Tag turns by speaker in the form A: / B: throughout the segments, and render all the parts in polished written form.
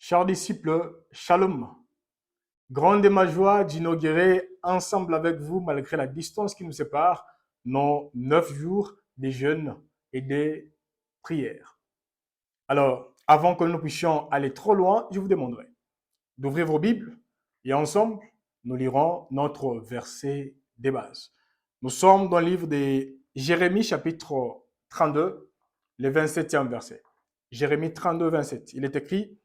A: Chers disciples, shalom. Grande est ma joie d'inaugurer ensemble avec vous, malgré la distance qui nous sépare, nos 9 jours de jeûne et de prières. Alors, avant que nous puissions aller trop loin, je vous demanderai d'ouvrir vos Bibles et ensemble, nous lirons notre verset de base. Nous sommes dans le livre de Jérémie, chapitre 32, le 27e verset. Jérémie 32, 27. Il est écrit: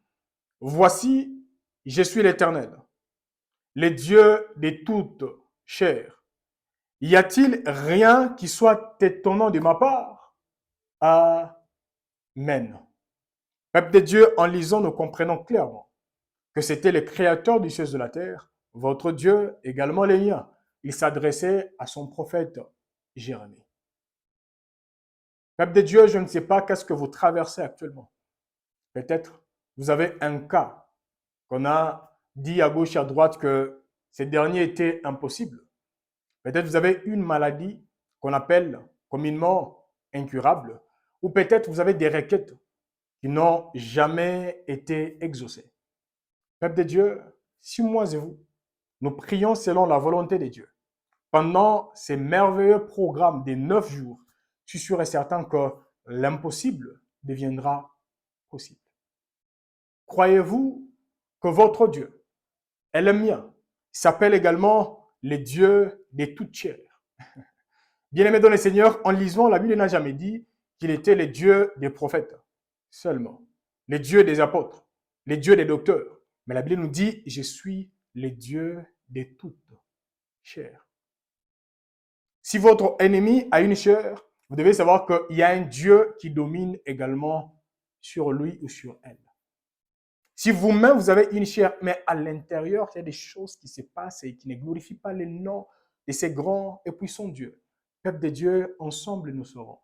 A: Voici, je suis l'Éternel, le Dieu de toute chair. Y a-t-il rien qui soit étonnant de ma part? Amen. Peuple de Dieu, en lisant, nous comprenons clairement que c'était le Créateur du ciel et de la terre, votre Dieu, également les miens. Il s'adressait à son prophète Jérémie. Peuple de Dieu, je ne sais pas qu'est-ce que vous traversez actuellement. Peut-être vous avez un cas qu'on a dit à gauche et à droite que ces derniers étaient impossibles. Peut-être vous avez une maladie qu'on appelle communément incurable, ou peut-être vous avez des requêtes qui n'ont jamais été exaucées. Peuple de Dieu, si moi et vous, nous prions selon la volonté de Dieu, pendant ces merveilleux programmes des 9 jours, je suis sûr et certain que l'impossible deviendra possible. Croyez-vous que votre Dieu est le mien? Il s'appelle également le Dieu de toute chair. Bien-aimé dans le Seigneur, en lisant, la Bible n'a jamais dit qu'il était le Dieu des prophètes seulement, le Dieu des apôtres, le Dieu des docteurs. Mais la Bible nous dit, je suis le Dieu de toute chair. Si votre ennemi a une chair, vous devez savoir qu'il y a un Dieu qui domine également sur lui ou sur elle. Si vous-même, vous avez une chair, mais à l'intérieur, il y a des choses qui se passent et qui ne glorifient pas le nom de ces grands et puissants dieux. Peuple de Dieu, ensemble, nous saurons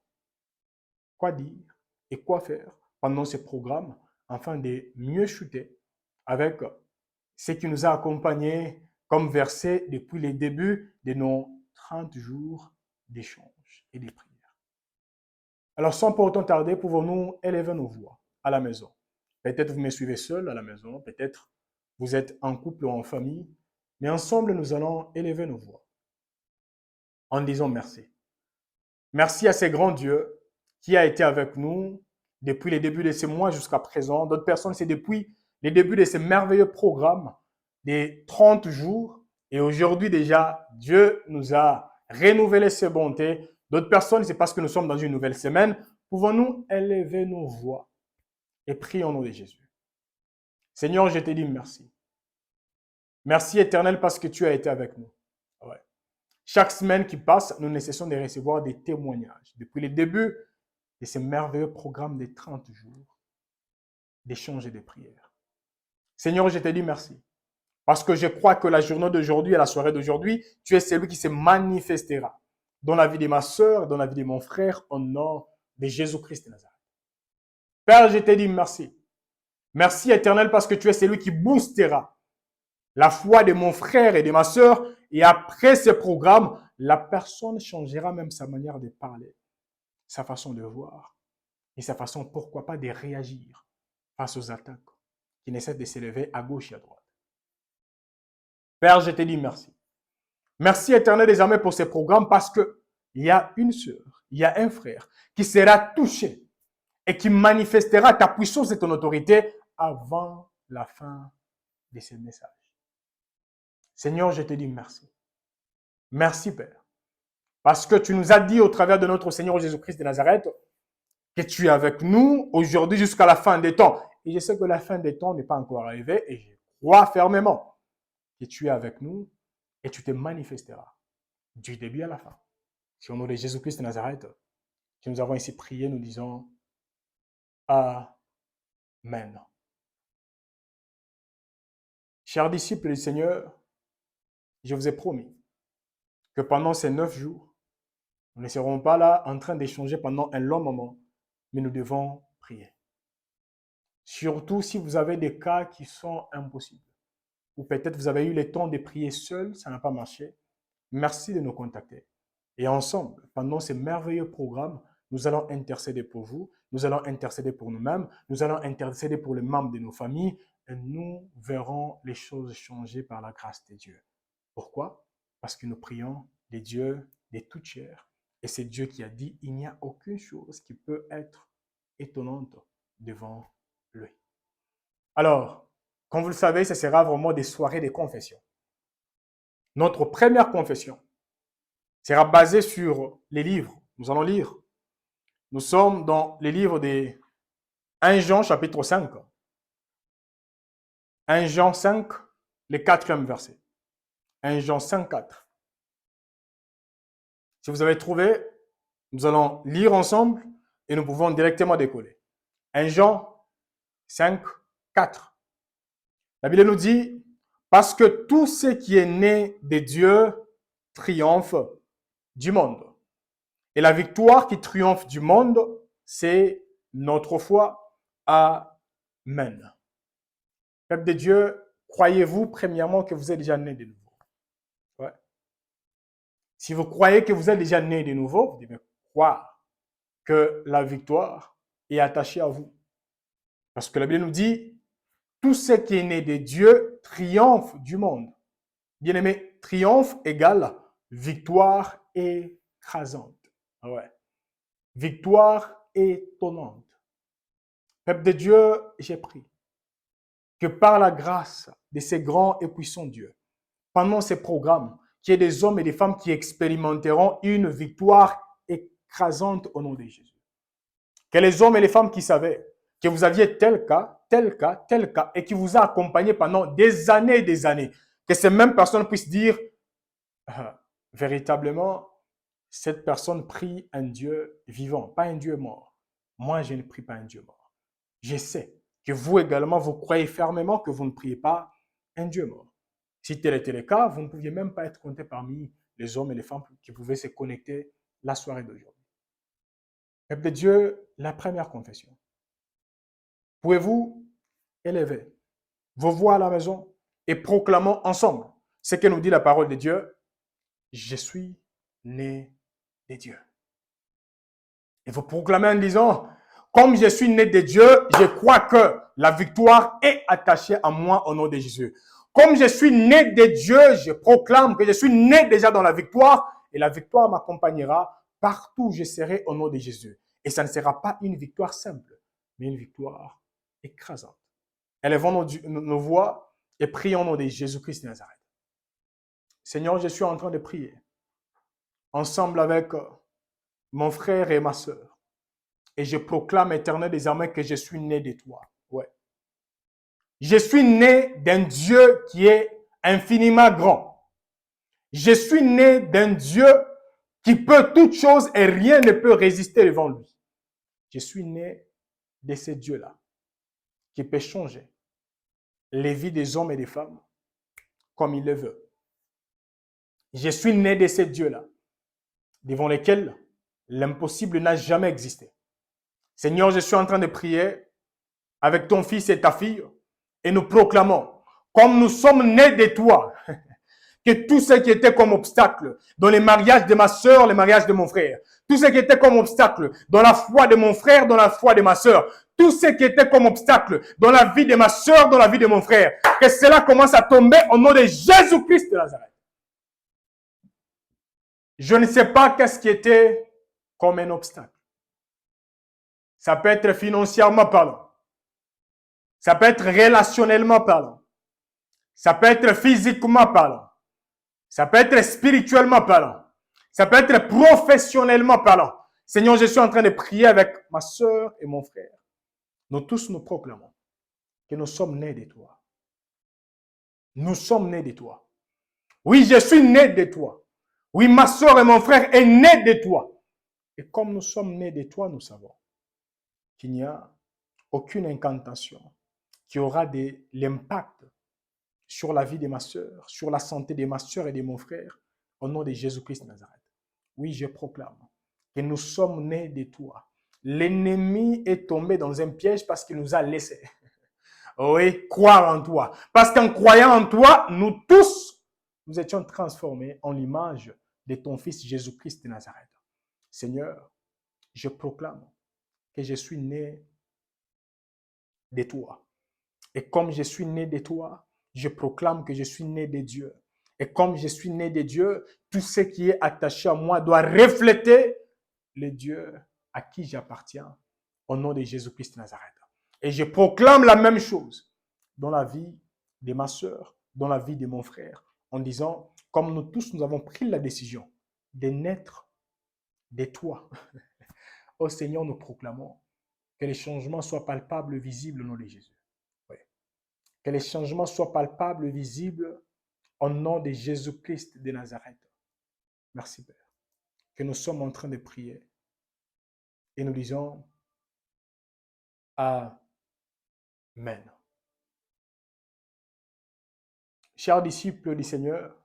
A: quoi dire et quoi faire pendant ce programme afin de mieux chuter avec ce qui nous a accompagnés comme verset depuis le début de nos 30 jours d'échange et de prière. Alors, sans pour autant tarder, pouvons-nous élever nos voix à la maison? Peut-être vous me suivez seul à la maison, peut-être vous êtes en couple ou en famille, mais ensemble, nous allons élever nos voix en disant merci. Merci à ce grand Dieu qui a été avec nous depuis les débuts de ce mois jusqu'à présent. D'autres personnes, c'est depuis les débuts de ce merveilleux programme des 30 jours. Et aujourd'hui déjà, Dieu nous a renouvelé ses bontés. D'autres personnes, c'est parce que nous sommes dans une nouvelle semaine. Pouvons-nous élever nos voix et prier au nom de Jésus? Seigneur, je te dis merci. Merci éternel parce que tu as été avec nous. Ouais. Chaque semaine qui passe, nous ne cessons de recevoir des témoignages. Depuis le début de ce merveilleux programme des 30 jours d'échange et de prière. Seigneur, je te dis merci. Parce que je crois que la journée d'aujourd'hui et la soirée d'aujourd'hui, tu es celui qui se manifestera dans la vie de ma soeur, dans la vie de mon frère, au nom de Jésus-Christ de Nazareth. Père, je te dis merci. Merci éternel parce que tu es celui qui boostera la foi de mon frère et de ma soeur. Et après ce programme, la personne changera même sa manière de parler, sa façon de voir et sa façon, pourquoi pas, de réagir face aux attaques qui essaient de s'élever à gauche et à droite. Père, je te dis merci. Merci éternel désormais pour ces programmes parce que il y a une sœur, il y a un frère qui sera touché et qui manifestera ta puissance et ton autorité avant la fin de ce message. Seigneur, je te dis merci. Merci Père. Parce que tu nous as dit au travers de notre Seigneur Jésus-Christ de Nazareth que tu es avec nous aujourd'hui jusqu'à la fin des temps. Et je sais que la fin des temps n'est pas encore arrivée et je crois fermement que tu es avec nous et tu te manifesteras du début à la fin. Au nom de Jésus-Christ de Nazareth, que nous avons ici prié, nous disons Amen. Chers disciples du Seigneur, je vous ai promis que pendant ces 9 jours, nous ne serons pas là en train d'échanger pendant un long moment, mais nous devons prier. Surtout si vous avez des cas qui sont impossibles. Ou peut-être vous avez eu le temps de prier seul, ça n'a pas marché. Merci de nous contacter. Et ensemble, pendant ces merveilleux programmes, nous allons intercéder pour vous, nous allons intercéder pour nous-mêmes, nous allons intercéder pour les membres de nos familles et nous verrons les choses changer par la grâce de Dieu. Pourquoi? Parce que nous prions des dieux de toute chair. Et c'est Dieu qui a dit, il n'y a aucune chose qui peut être étonnante devant lui. Alors, comme vous le savez, ce sera vraiment des soirées de confession. Notre première confession sera basée sur les livres. Nous allons lire. Nous sommes dans les livres de 1 Jean chapitre 5. 1 Jean 5, le 4e verset. 1 Jean 5, 4. Si vous avez trouvé, nous allons lire ensemble et nous pouvons directement décoller. 1 Jean 5, 4. La Bible nous dit, parce que tout ce qui est né de Dieu triomphe du monde. Et la victoire qui triomphe du monde, c'est notre foi. Amen. Peuple de Dieu, croyez-vous premièrement que vous êtes déjà né de nouveau? Ouais. Si vous croyez que vous êtes déjà né de nouveau, vous devez croire que la victoire est attachée à vous. Parce que la Bible nous dit, tout ce qui est né de Dieu triomphe du monde. Bien-aimé, triomphe égale victoire écrasante. Ouais. Victoire étonnante. Peuple de Dieu, j'ai prié que par la grâce de ces grands et puissants dieux, pendant ces programmes, qu'il y ait des hommes et des femmes qui expérimenteront une victoire écrasante au nom de Jésus. Que les hommes et les femmes qui savaient que vous aviez tel cas, tel cas, tel cas, et qui vous a accompagné pendant des années, que ces mêmes personnes puissent dire, véritablement, cette personne prie un Dieu vivant, pas un Dieu mort. Moi, je ne prie pas un Dieu mort. Je sais que vous également, vous croyez fermement que vous ne priez pas un Dieu mort. Si tel était le cas, vous ne pouviez même pas être compté parmi les hommes et les femmes qui pouvaient se connecter la soirée d'aujourd'hui. Peuple de Dieu, la première confession. Pouvez-vous élever vos voix à la maison et proclamons ensemble ce que nous dit la parole de Dieu? Je suis né de Dieu. Et vous proclamez en disant, comme je suis né de Dieu, je crois que la victoire est attachée à moi au nom de Jésus. Comme je suis né de Dieu, je proclame que je suis né déjà dans la victoire et la victoire m'accompagnera partout où je serai au nom de Jésus. Et ça ne sera pas une victoire simple, mais une victoire écrasante. Élevons nos voix et prions au nom de Jésus-Christ de Nazareth. Seigneur, je suis en train de prier ensemble avec mon frère et ma sœur. Et je proclame, Éternel des armées, que je suis né de toi. Ouais. Je suis né d'un Dieu qui est infiniment grand. Je suis né d'un Dieu qui peut toutes choses et rien ne peut résister devant lui. Je suis né de ce Dieu-là qui peut changer les vies des hommes et des femmes comme il le veut. Je suis né de ce Dieu-là devant lesquels l'impossible n'a jamais existé. Seigneur, je suis en train de prier avec ton fils et ta fille et nous proclamons, comme nous sommes nés de toi, que tout ce qui était comme obstacle dans les mariages de ma soeur, les mariages de mon frère, tout ce qui était comme obstacle dans la foi de mon frère, dans la foi de ma soeur, tout ce qui était comme obstacle dans la vie de ma soeur, dans la vie de mon frère, que cela commence à tomber au nom de Jésus-Christ de Nazareth. Je ne sais pas qu'est-ce qui était comme un obstacle. Ça peut être financièrement parlant. Ça peut être relationnellement parlant. Ça peut être physiquement parlant. Ça peut être spirituellement parlant. Ça peut être professionnellement parlant. Seigneur, je suis en train de prier avec ma soeur et mon frère. Nous tous nous proclamons que nous sommes nés de toi. Nous sommes nés de toi. Oui, je suis né de toi. Oui, ma soeur et mon frère est né de toi. Et comme nous sommes nés de toi, nous savons qu'il n'y a aucune incantation qui aura de l'impact sur la vie de ma soeur, sur la santé de ma soeur et de mon frère, au nom de Jésus-Christ de Nazareth. Oui, je proclame que nous sommes nés de toi. L'ennemi est tombé dans un piège parce qu'il nous a laissés. Oui, croire en toi. Parce qu'en croyant en toi, nous tous, nous étions transformés en l'image de ton Fils Jésus-Christ de Nazareth. Seigneur, je proclame que je suis né de toi. Et comme je suis né de toi, je proclame que je suis né de Dieu. Et comme je suis né de Dieu, tout ce qui est attaché à moi doit refléter le Dieu à qui j'appartiens au nom de Jésus-Christ de Nazareth. Et je proclame la même chose dans la vie de ma sœur, dans la vie de mon frère, en disant, comme nous tous, nous avons pris la décision de naître de toi. Ô Seigneur, nous proclamons que les changements soient palpables, visibles au nom de Jésus. Oui. Que les changements soient palpables, visibles au nom de Jésus-Christ de Nazareth. Merci Père. Que nous sommes en train de prier et nous disons Amen. Chers disciples du Seigneur,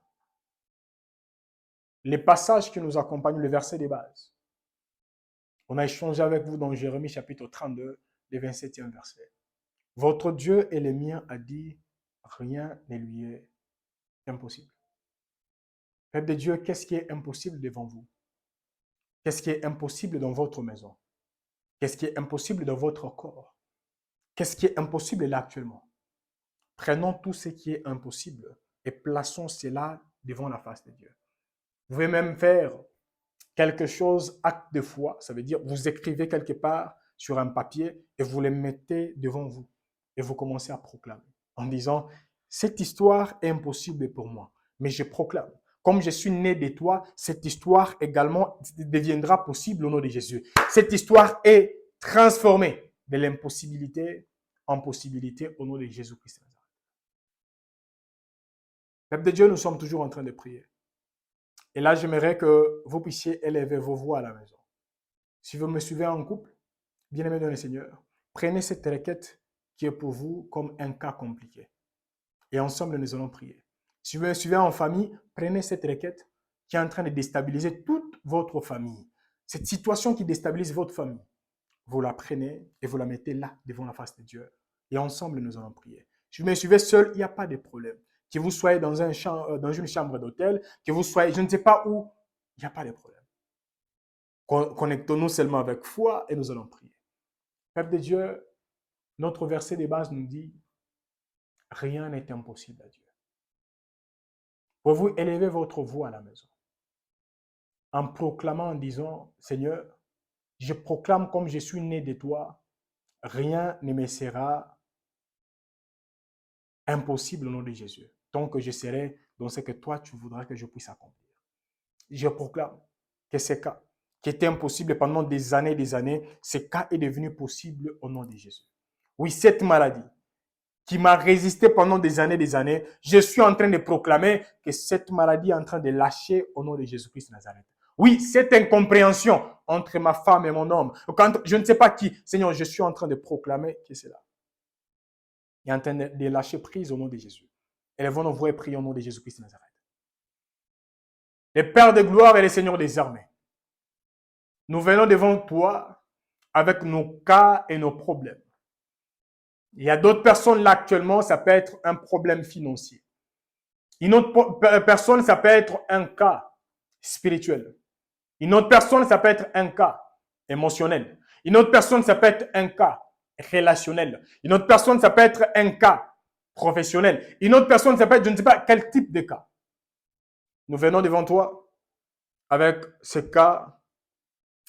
A: les passages qui nous accompagnent, le verset de base, on a échangé avec vous dans Jérémie chapitre 32, le 27e verset. Votre Dieu et le mien a dit, rien ne lui est impossible. Peuple de Dieu, qu'est-ce qui est impossible devant vous? Qu'est-ce qui est impossible dans votre maison? Qu'est-ce qui est impossible dans votre corps? Qu'est-ce qui est impossible là actuellement? Prenons tout ce qui est impossible et plaçons cela devant la face de Dieu. Vous pouvez même faire quelque chose, acte de foi, ça veut dire vous écrivez quelque part sur un papier et vous le mettez devant vous et vous commencez à proclamer en disant, cette histoire est impossible pour moi, mais je proclame. Comme je suis né de toi, cette histoire également deviendra possible au nom de Jésus. Cette histoire est transformée de l'impossibilité en possibilité au nom de Jésus-Christ. Peuple de Dieu, nous sommes toujours en train de prier. Et là, j'aimerais que vous puissiez élever vos voix à la maison. Si vous me suivez en couple, bien-aimés dans le Seigneur, prenez cette requête qui est pour vous comme un cas compliqué. Et ensemble, nous allons prier. Si vous me suivez en famille, prenez cette requête qui est en train de déstabiliser toute votre famille. Cette situation qui déstabilise votre famille, vous la prenez et vous la mettez là, devant la face de Dieu. Et ensemble, nous allons prier. Si vous me suivez seul, il n'y a pas de problème. Que vous soyez dans une chambre d'hôtel, que vous soyez, je ne sais pas où, il n'y a pas de problème. Connectons-nous seulement avec foi et nous allons prier. Peuple de Dieu, notre verset de base nous dit, rien n'est impossible à Dieu. Pouvez-vous élever votre voix à la maison en proclamant, en disant, Seigneur, je proclame comme je suis né de toi, rien ne me sera impossible au nom de Jésus, tant que je serai dans ce que toi tu voudras que je puisse accomplir. Je proclame que ce cas qui était impossible pendant des années, ce cas est devenu possible au nom de Jésus. Oui, cette maladie qui m'a résisté pendant des années, je suis en train de proclamer que cette maladie est en train de lâcher au nom de Jésus-Christ de Nazareth. Oui, cette incompréhension entre ma femme et mon homme, quand je ne sais pas qui, Seigneur, je suis en train de proclamer que c'est là. Il est en train de lâcher prise au nom de Jésus. Élevons nos voix et prions au nom de Jésus-Christ de Nazareth. Les Pères de gloire et les Seigneurs des armées, nous venons devant toi avec nos cas et nos problèmes. Il y a d'autres personnes là actuellement, ça peut être un problème financier. Une autre personne, ça peut être un cas spirituel. Une autre personne, ça peut être un cas émotionnel. Une autre personne, ça peut être un cas relationnel. Une autre personne, ça peut être un cas professionnel. Une autre personne, ça peut être, je ne sais pas quel type de cas. Nous venons devant toi avec ces cas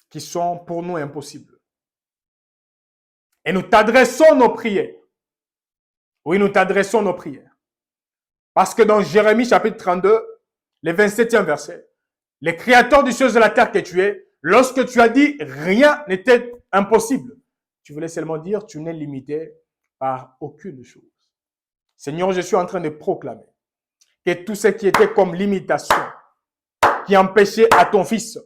A: qui sont pour nous impossibles. Et nous t'adressons nos prières. Oui, nous t'adressons nos prières. Parce que dans Jérémie chapitre 32, le 27e verset, le créateur du ciel et de la terre que tu es, lorsque tu as dit rien n'était impossible, tu voulais seulement dire tu n'es limité par aucune chose. Seigneur, je suis en train de proclamer que tout ce qui était comme limitation, qui empêchait à ton fils,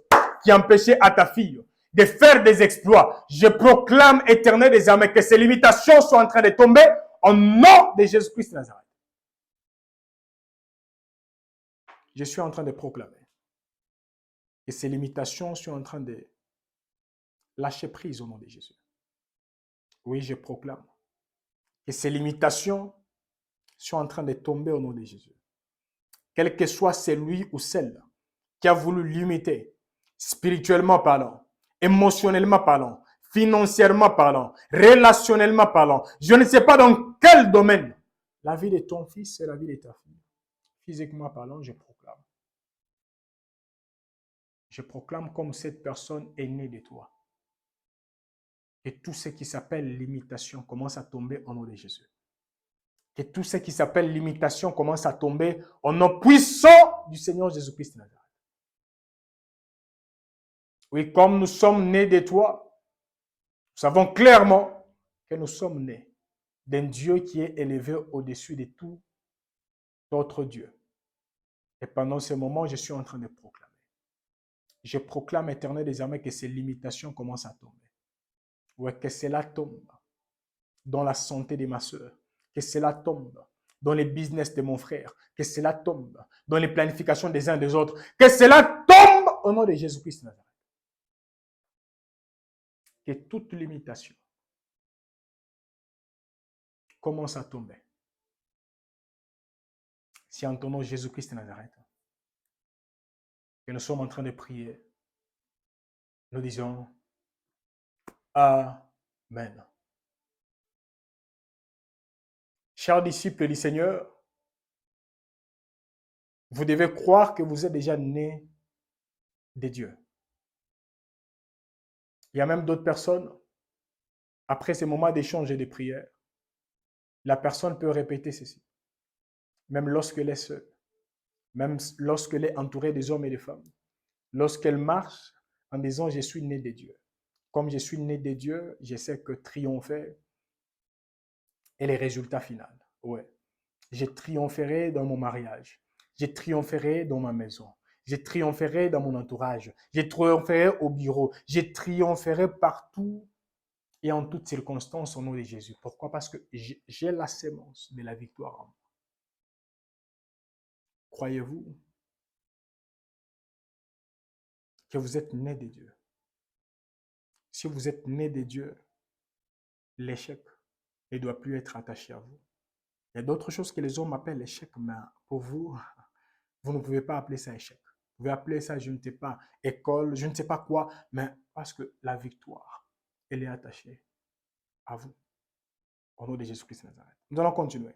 A: qui empêchait à ta fille de faire des exploits, je proclame éternel des armées que ces limitations sont en train de tomber au nom de Jésus-Christ de Nazareth. Je suis en train de proclamer que ces limitations sont en train de lâcher prise au nom de Jésus. Oui, je proclame que ces limitations sont en train de tomber au nom de Jésus. Quel que soit celui ou celle qui a voulu limiter, spirituellement parlant, émotionnellement parlant, financièrement parlant, relationnellement parlant, je ne sais pas dans quel domaine, la vie de ton fils et la vie de ta fille, physiquement parlant, je proclame. Je proclame comme cette personne est née de toi. Et tout ce qui s'appelle limitation commence à tomber au nom de Jésus. Que tout ce qui s'appelle limitation commence à tomber au nom puissant du Seigneur Jésus-Christ de Nazareth. Oui, comme nous sommes nés de toi, nous savons clairement que nous sommes nés d'un Dieu qui est élevé au-dessus de tout autre Dieu. Et pendant ce moment, je suis en train de proclamer. Je proclame éternel désormais que ces limitations commencent à tomber. Oui, que cela tombe dans la santé de ma soeur, que cela tombe dans les business de mon frère, que cela tombe dans les planifications des uns des autres, que cela tombe au nom de Jésus-Christ. Que toute limitation commence à tomber. Si en ton nom Jésus-Christ de Nazareth, que nous sommes en train de prier, nous disons Amen. Chers disciples du Seigneur, vous devez croire que vous êtes déjà nés de Dieu. Il y a même d'autres personnes, après ces moments d'échange et de prière, la personne peut répéter ceci, même lorsqu'elle est seule, même lorsqu'elle est entourée des hommes et des femmes, lorsqu'elle marche en disant « Je suis né de Dieu ». Comme je suis né de Dieu, je sais que triompher est le résultat final. Ouais. Je triompherai dans mon mariage. Je triompherai dans ma maison. Je triompherai dans mon entourage. Je triompherai au bureau. Je triompherai partout et en toutes circonstances au nom de Jésus. Pourquoi? Parce que j'ai la sémence de la victoire en moi. Croyez-vous que vous êtes né de Dieu? Si vous êtes né de Dieu, l'échec ne doit plus être attaché à vous. Il y a d'autres choses que les hommes appellent échec, mais pour vous, vous ne pouvez pas appeler ça échec. Vous pouvez appeler ça, je ne sais pas, école, je ne sais pas quoi, mais parce que la victoire, elle est attachée à vous. Au nom de Jésus-Christ de Nazareth. Nous allons continuer.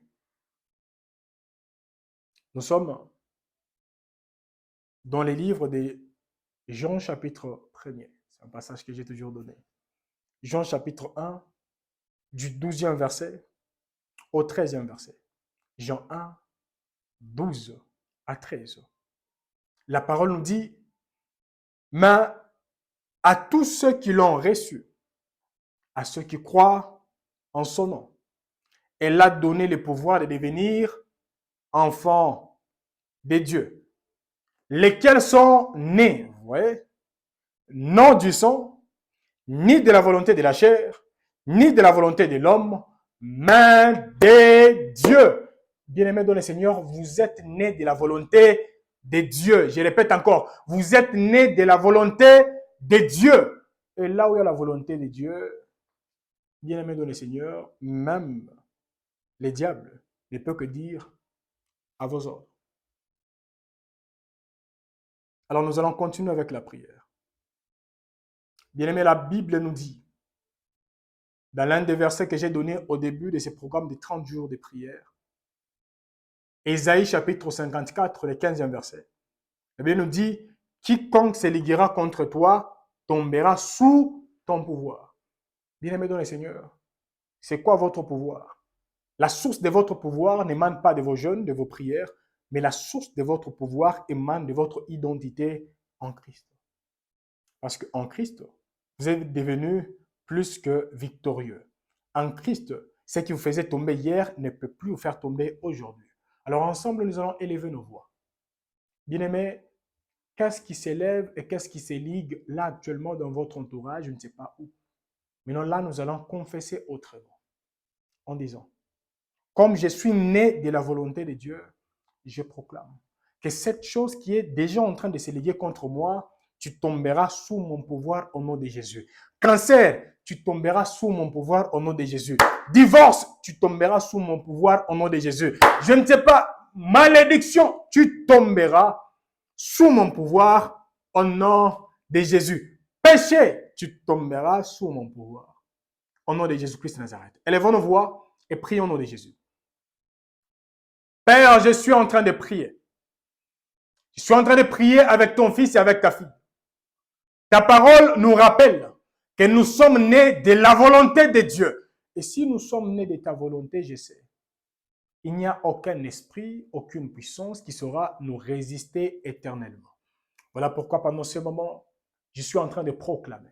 A: Nous sommes dans les livres de Jean chapitre 1er. C'est un passage que j'ai toujours donné. Jean chapitre 1, du 12e verset au 13e verset. Jean 1, 12 à 13. La parole nous dit, mais à tous ceux qui l'ont reçu, à ceux qui croient en son nom, elle a donné le pouvoir de devenir enfants de Dieu, lesquels sont nés, vous voyez, non du sang, ni de la volonté de la chair, ni de la volonté de l'homme, mais de Dieu. Bien-aimés dans le Seigneur, vous êtes nés de la volonté de Dieu. Je répète encore, vous êtes nés de la volonté de Dieu. Et là où il y a la volonté de Dieu, bien-aimés dans le Seigneur, même les diables ne peuvent que dire à vos ordres. Alors nous allons continuer avec la prière. Bien-aimés, la Bible nous dit, dans l'un des versets que j'ai donné au début de ce programme de 30 jours de prière, Ésaïe chapitre 54, le 15e verset, la Bible nous dit, quiconque se liguera contre toi tombera sous ton pouvoir. Bien-aimés dans le Seigneur, c'est quoi votre pouvoir? La source de votre pouvoir n'émane pas de vos jeûnes, de vos prières, mais la source de votre pouvoir émane de votre identité en Christ. Parce qu'en Christ, vous êtes devenu plus que victorieux. En Christ, ce qui vous faisait tomber hier ne peut plus vous faire tomber aujourd'hui. Alors ensemble, nous allons élever nos voix. Bien-aimés, qu'est-ce qui s'élève et qu'est-ce qui s'éligue là actuellement dans votre entourage? Je ne sais pas où. Mais non, là, nous allons confesser autrement en disant, comme je suis né de la volonté de Dieu, je proclame que cette chose qui est déjà en train de se liguer contre moi, tu tomberas sous mon pouvoir au nom de Jésus. Cancer, tu tomberas sous mon pouvoir au nom de Jésus. Divorce, tu tomberas sous mon pouvoir au nom de Jésus. Je ne sais pas, malédiction, tu tomberas sous mon pouvoir au nom de Jésus. Péché, tu tomberas sous mon pouvoir. Au nom de Jésus-Christ de Nazareth. Élevons nos voix et prions au nom de Jésus. Père, je suis en train de prier. Je suis en train de prier avec ton fils et avec ta fille. Ta parole nous rappelle que nous sommes nés de la volonté de Dieu. Et si nous sommes nés de ta volonté, je sais, il n'y a aucun esprit, aucune puissance qui saura nous résister éternellement. Voilà pourquoi pendant ce moment, je suis en train de proclamer.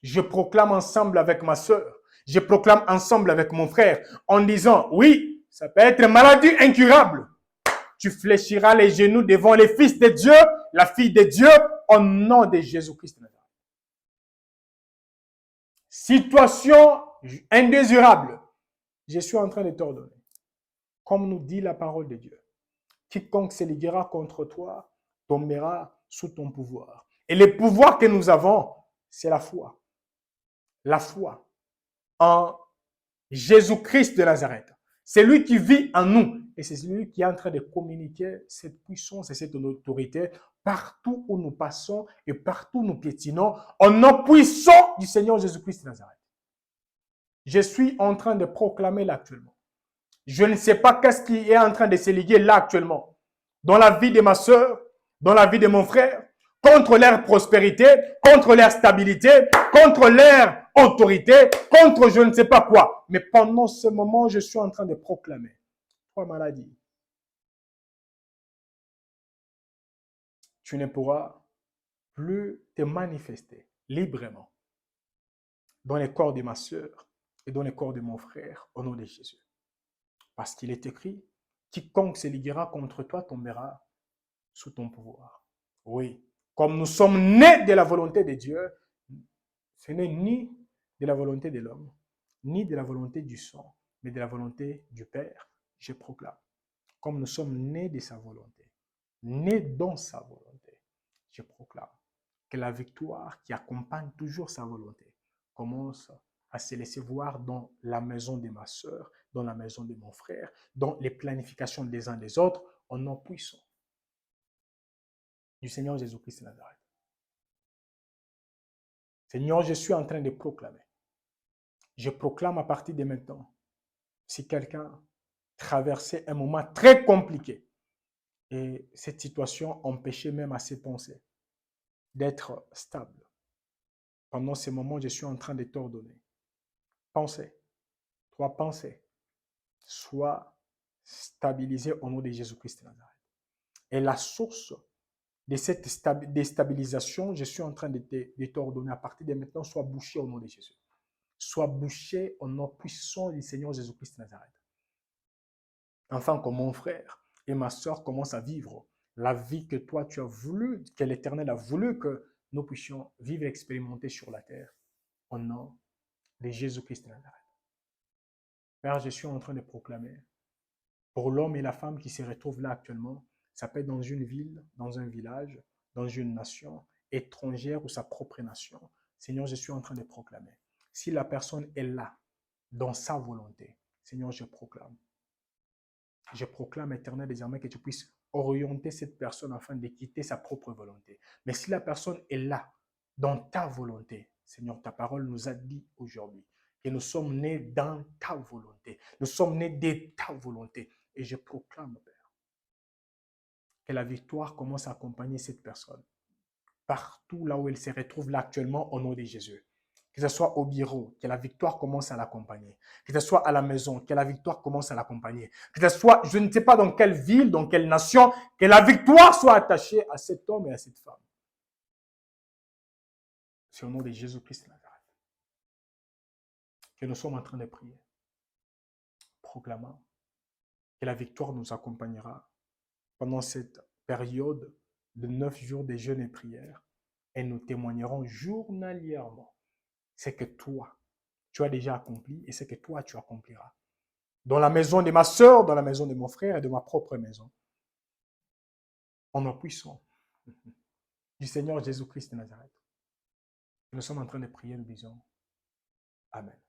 A: Je proclame ensemble avec ma soeur. Je proclame ensemble avec mon frère en disant, oui, ça peut être une maladie incurable. Tu fléchiras les genoux devant les fils de Dieu, la fille de Dieu, au nom de Jésus-Christ. Situation indésirable, je suis en train de t'ordonner. Comme nous dit la parole de Dieu, quiconque se liguera contre toi tombera sous ton pouvoir. Et le pouvoir que nous avons, c'est la foi. La foi en Jésus-Christ de Nazareth. C'est lui qui vit en nous. Et c'est lui qui est en train de communiquer cette puissance et cette autorité partout où nous passons et partout où nous piétinons, au nom puissant du Seigneur Jésus-Christ de Nazareth. Je suis en train de proclamer là actuellement. Je ne sais pas qu'est-ce qui est en train de se liguer là actuellement. Dans la vie de ma soeur, dans la vie de mon frère, contre leur prospérité, contre leur stabilité, contre leur autorité, contre je ne sais pas quoi. Mais pendant ce moment, je suis en train de proclamer. Trois maladies. Tu ne pourras plus te manifester librement dans les corps de ma soeur et dans les corps de mon frère au nom de Jésus. Parce qu'il est écrit, quiconque se liguera contre toi tombera sous ton pouvoir. Oui, comme nous sommes nés de la volonté de Dieu, ce n'est ni de la volonté de l'homme, ni de la volonté du sang, mais de la volonté du Père, je proclame. Comme nous sommes nés de sa volonté, nés dans sa volonté, je proclame que la victoire qui accompagne toujours sa volonté commence à se laisser voir dans la maison de ma soeur, dans la maison de mon frère, dans les planifications des uns des autres, en nom puissant du Seigneur Jésus-Christ de Nazareth. Seigneur, je suis en train de proclamer. Je proclame à partir de maintenant, si quelqu'un traversait un moment très compliqué et cette situation empêchait même à ses pensées d'être stable. Pendant ce moment, je suis en train de t'ordonner. Pensez, toi pensez, sois stabilisé au nom de Jésus-Christ de Nazareth. Et la source de cette déstabilisation, je suis en train de t'ordonner à partir de maintenant, soit bouché au nom de Jésus. Soit bouché au nom puissant du Seigneur Jésus-Christ de Nazareth. Enfin, comme mon frère et ma soeur commencent à vivre la vie que toi tu as voulu, que l'Éternel a voulu que nous puissions vivre et expérimenter sur la terre, au nom de Jésus-Christ de Nazareth. Père, je suis en train de proclamer pour l'homme et la femme qui se retrouvent là actuellement, ça peut être dans une ville, dans un village, dans une nation étrangère ou sa propre nation. Seigneur, je suis en train de proclamer. Si la personne est là, dans sa volonté, Seigneur, je proclame. Je proclame, Éternel, désormais que tu puisses orienter cette personne afin de quitter sa propre volonté. Mais si la personne est là, dans ta volonté, Seigneur, ta parole nous a dit aujourd'hui que nous sommes nés dans ta volonté. Nous sommes nés de ta volonté. Et je proclame, Père, que la victoire commence à accompagner cette personne. Partout là où elle se retrouve là actuellement, au nom de Jésus. Que ce soit au bureau, que la victoire commence à l'accompagner. Que ce soit à la maison, que la victoire commence à l'accompagner. Que ce soit, je ne sais pas dans quelle ville, dans quelle nation, que la victoire soit attachée à cet homme et à cette femme. C'est au nom de Jésus-Christ de Nazareth que nous sommes en train de prier, proclamant que la victoire nous accompagnera pendant cette période de 9 jours de jeûne et prière, et nous témoignerons journalièrement ce que toi, tu as déjà accompli et ce que toi, tu accompliras. Dans la maison de ma soeur, dans la maison de mon frère et de ma propre maison. En nom puissant du Seigneur Jésus-Christ de Nazareth. Nous sommes en train de prier, nous disons Amen.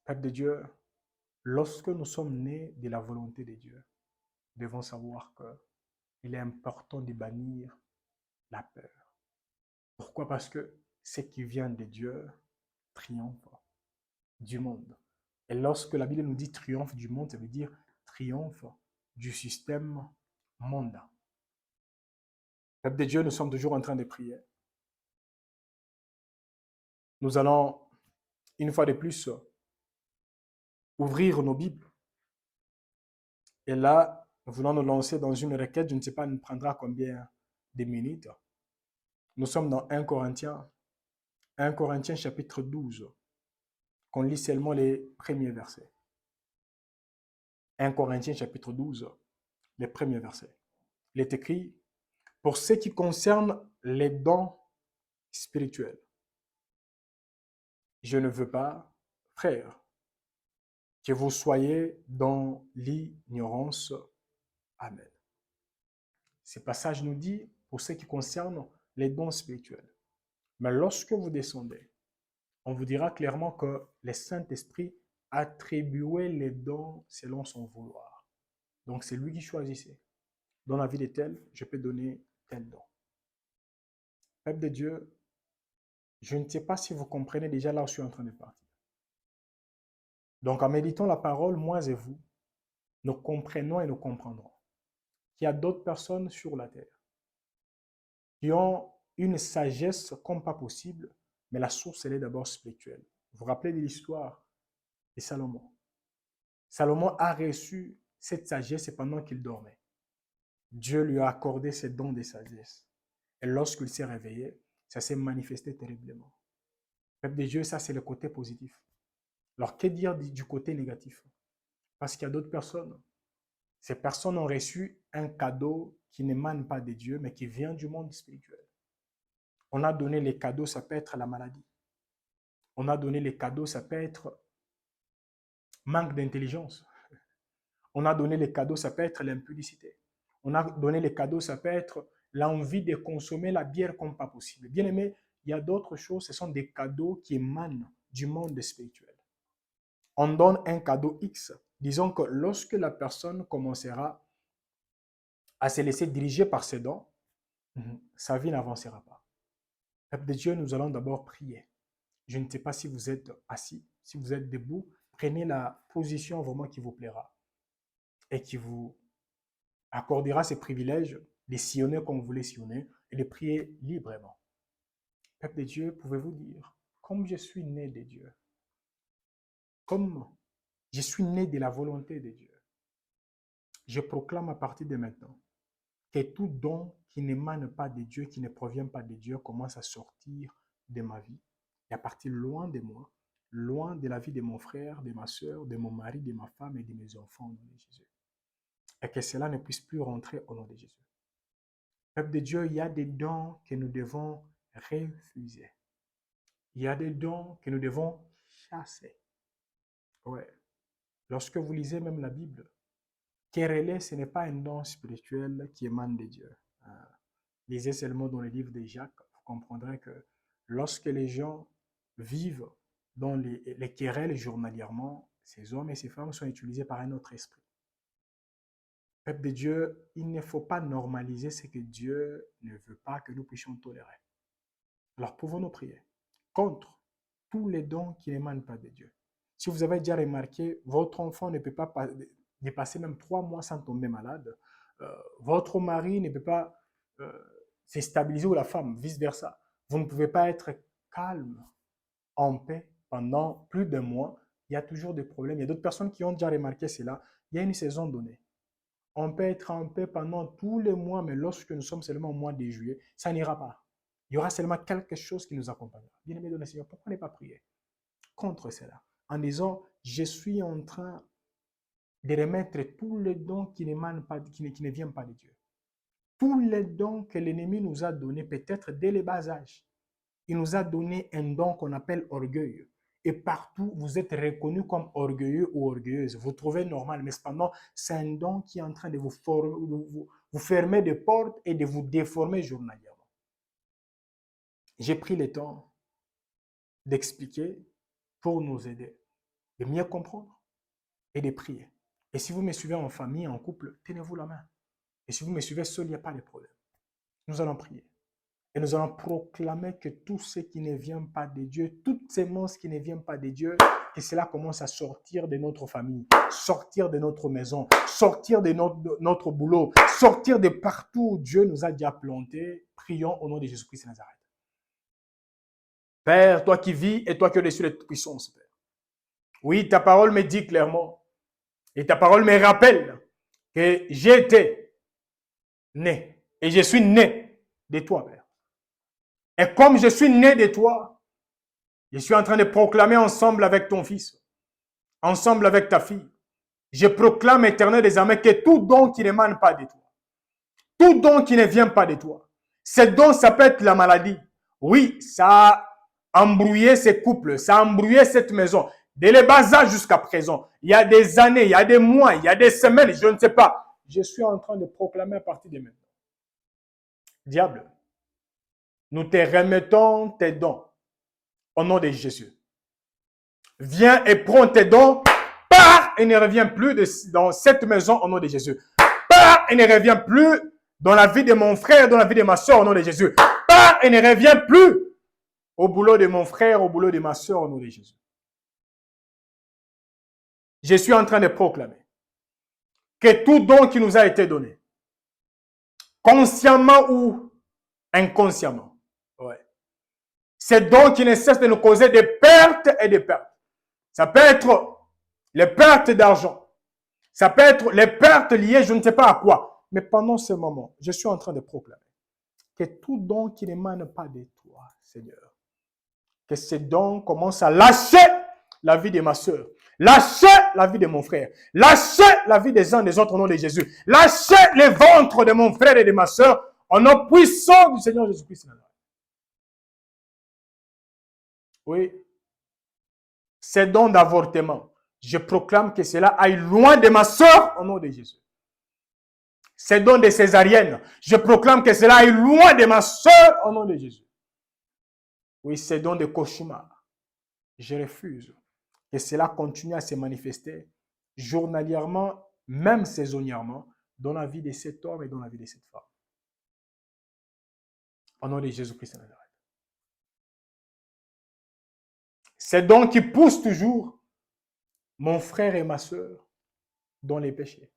A: Peuple de Dieu, lorsque nous sommes nés de la volonté de Dieu, nous devons savoir qu'il est important de bannir la peur. Pourquoi? Parce que ce qui vient de Dieu triomphe du monde. Et lorsque la Bible nous dit triomphe du monde, ça veut dire triomphe du système mondain. Peuple de Dieu, nous sommes toujours en train de prier. Nous allons, une fois de plus, ouvrir nos Bibles. Et là, nous voulons nous lancer dans une requête. Je ne sais pas, nous prendra combien de minutes. Nous sommes dans 1 Corinthiens. 1 Corinthiens chapitre 12. Qu'on lit seulement les premiers versets. 1 Corinthiens chapitre 12, les premiers versets. Il est écrit, pour ce qui concerne les dons spirituels, je ne veux pas, frères, que vous soyez dans l'ignorance. Amen. Ce passage nous dit, pour ce qui concerne les dons spirituels. Mais lorsque vous descendez, on vous dira clairement que le Saint-Esprit attribuait les dons selon son vouloir. Donc c'est lui qui choisissait. Dans la vie de tel, je peux donner tel don. Peuple de Dieu, je ne sais pas si vous comprenez déjà là où je suis en train de partir. Donc en méditant la parole, moi et vous, nous comprenons et nous comprendrons qu'il y a d'autres personnes sur la terre qui ont une sagesse comme pas possible, mais la source, elle est d'abord spirituelle. Vous vous rappelez de l'histoire de Salomon. Salomon a reçu cette sagesse pendant qu'il dormait. Dieu lui a accordé ce don de sagesse. Et lorsqu'il s'est réveillé, ça s'est manifesté terriblement. Peuple de Dieu, ça c'est le côté positif. Alors que dire du côté négatif? Parce qu'il y a d'autres personnes. Ces personnes ont reçu un cadeau qui n'émane pas de Dieu, mais qui vient du monde spirituel. On a donné les cadeaux, ça peut être la maladie. On a donné les cadeaux, ça peut être manque d'intelligence. On a donné les cadeaux, ça peut être l'impudicité. On a donné les cadeaux, ça peut être l'envie de consommer la bière comme pas possible. Bien aimé, il y a d'autres choses, ce sont des cadeaux qui émanent du monde spirituel. On donne un cadeau X. Disons que lorsque la personne commencera à se laisser diriger par ses dons, sa vie n'avancera pas. Peuple de Dieu, nous allons d'abord prier. Je ne sais pas si vous êtes assis, si vous êtes debout, prenez la position vraiment qui vous plaira et qui vous accordera ces privilèges de sillonner comme vous voulez sillonner et de prier librement. Peuple de Dieu, pouvez-vous dire, comme je suis né de Dieu, comme je suis né de la volonté de Dieu, je proclame à partir de maintenant que tout don qui n'émane pas de Dieu, qui ne provient pas de Dieu, commence à sortir de ma vie et à partir loin de moi, loin de la vie de mon frère, de ma soeur, de mon mari, de ma femme et de mes enfants au nom de Jésus. Et que cela ne puisse plus rentrer au nom de Jésus. Peuple de Dieu, il y a des dons que nous devons refuser. Il y a des dons que nous devons chasser. Ouais. Lorsque vous lisez même la Bible, quereller, ce n'est pas un don spirituel qui émane de Dieu. Lisez seulement dans le livre de Jacques, vous comprendrez que lorsque les gens vivent dans les querelles journalièrement, ces hommes et ces femmes sont utilisés par un autre esprit. Peuple de Dieu, il ne faut pas normaliser ce que Dieu ne veut pas que nous puissions tolérer. Alors pouvons-nous prier contre tous les dons qui n'émanent pas de Dieu. Si vous avez déjà remarqué, votre enfant ne peut pas dépasser même 3 mois sans tomber malade. Votre mari ne peut pas se stabiliser ou la femme, vice-versa. Vous ne pouvez pas être calme, en paix pendant plus d'un mois. Il y a toujours des problèmes. Il y a d'autres personnes qui ont déjà remarqué cela. Il y a une saison donnée. On peut être en paix pendant tous les mois, mais lorsque nous sommes seulement au mois de juillet, ça n'ira pas. Il y aura seulement quelque chose qui nous accompagnera. Bien-aimé de le Seigneur, pourquoi ne pas prier contre cela en disant, je suis en train de remettre tous les dons qui n'émanent pas, qui ne viennent pas de Dieu. Tous les dons que l'ennemi nous a donnés, peut-être dès le bas âge. Il nous a donné un don qu'on appelle orgueil. Et partout, vous êtes reconnu comme orgueilleux ou orgueilleuse. Vous trouvez normal, mais cependant, c'est un don qui est en train de vous fermer des portes et de vous déformer journalièrement. J'ai pris le temps d'expliquer pour nous aider, de mieux comprendre et de prier. Et si vous me suivez en famille, en couple, tenez-vous la main. Et si vous me suivez seul, il n'y a pas de problème. Nous allons prier. Et nous allons proclamer que tout ce qui ne vient pas de Dieu, toutes ces monstres qui ne viennent pas de Dieu, que cela commence à sortir de notre famille, sortir de notre maison, sortir de notre boulot, sortir de partout où Dieu nous a déjà plantés. Prions au nom de Jésus-Christ de Nazareth. Père, toi qui vis et toi qui es au-dessus de toute puissance, Père. Oui, ta parole me dit clairement, et ta parole me rappelle que j'ai été né, et je suis né de toi, Père. Et comme je suis né de toi, je suis en train de proclamer ensemble avec ton fils, ensemble avec ta fille. Je proclame, Éternel des armées, que tout don qui n'émane pas de toi, tout don qui ne vient pas de toi, ce don, ça peut être la maladie. Oui, ça a embrouillé ces couples, ça a embrouillé cette maison. Dès le bas âge jusqu'à présent, il y a des années, il y a des mois, il y a des semaines, je ne sais pas. Je suis en train de proclamer à partir de maintenant. Diable, nous te remettons tes dons au nom de Jésus. Viens et prends tes dons, pars et ne reviens plus dans cette maison au nom de Jésus. Pars et ne reviens plus dans la vie de mon frère, dans la vie de ma soeur au nom de Jésus. Pars et ne reviens plus au boulot de mon frère, au boulot de ma soeur au nom de Jésus. Je suis en train de proclamer que tout don qui nous a été donné, consciemment ou inconsciemment, ouais, ces dons qui ne cessent de nous causer des pertes et des pertes. Ça peut être les pertes d'argent. Ça peut être les pertes liées, je ne sais pas à quoi. Mais pendant ce moment, je suis en train de proclamer que tout don qui n'émane pas de toi, Seigneur, que ces dons commencent à lâcher la vie de ma soeur, lâcher la vie de mon frère, lâcher la vie des uns des autres au nom de Jésus, lâcher les ventres de mon frère et de ma soeur au nom puissant du Seigneur Jésus-Christ. Oui, ces dons d'avortement, je proclame que cela aille loin de ma soeur au nom de Jésus. Ces dons de césarienne, je proclame que cela aille loin de ma soeur au nom de Jésus. Oui, ces dons de cauchemar, je refuse que cela continue à se manifester journalièrement, même saisonnièrement, dans la vie de cet homme et dans la vie de cette femme. Au nom de Jésus-Christ de Nazareth. Ces dons qui poussent toujours mon frère et ma soeur dans les péchés,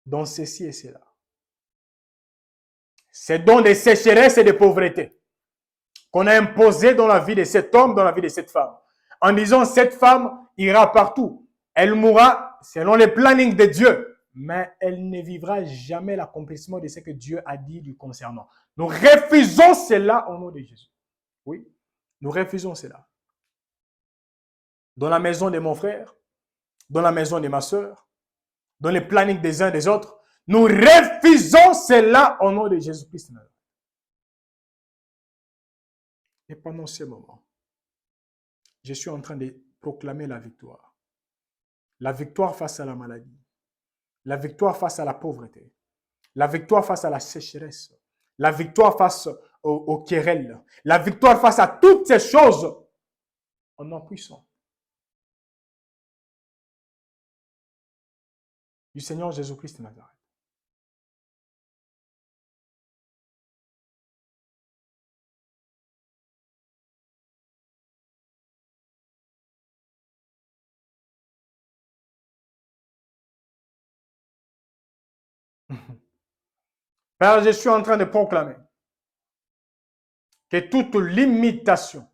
A: dans ceci et cela. Ces dons de sécheresse et de pauvreté qu'on a imposés dans la vie de cet homme, dans la vie de cette femme. En disant, cette femme ira partout. Elle mourra selon le planning de Dieu, mais elle ne vivra jamais l'accomplissement de ce que Dieu a dit lui concernant. Nous refusons cela au nom de Jésus. Oui, nous refusons cela. Dans la maison de mon frère, dans la maison de ma soeur, dans le planning des uns des autres, nous refusons cela au nom de Jésus-Christ. Et pendant ce moment, je suis en train de proclamer la victoire. La victoire face à la maladie. La victoire face à la pauvreté. La victoire face à la sécheresse. La victoire face aux querelles. La victoire face à toutes ces choses en nom puissant du Seigneur Jésus-Christ de Nazareth. Père, je suis en train de proclamer que toute limitation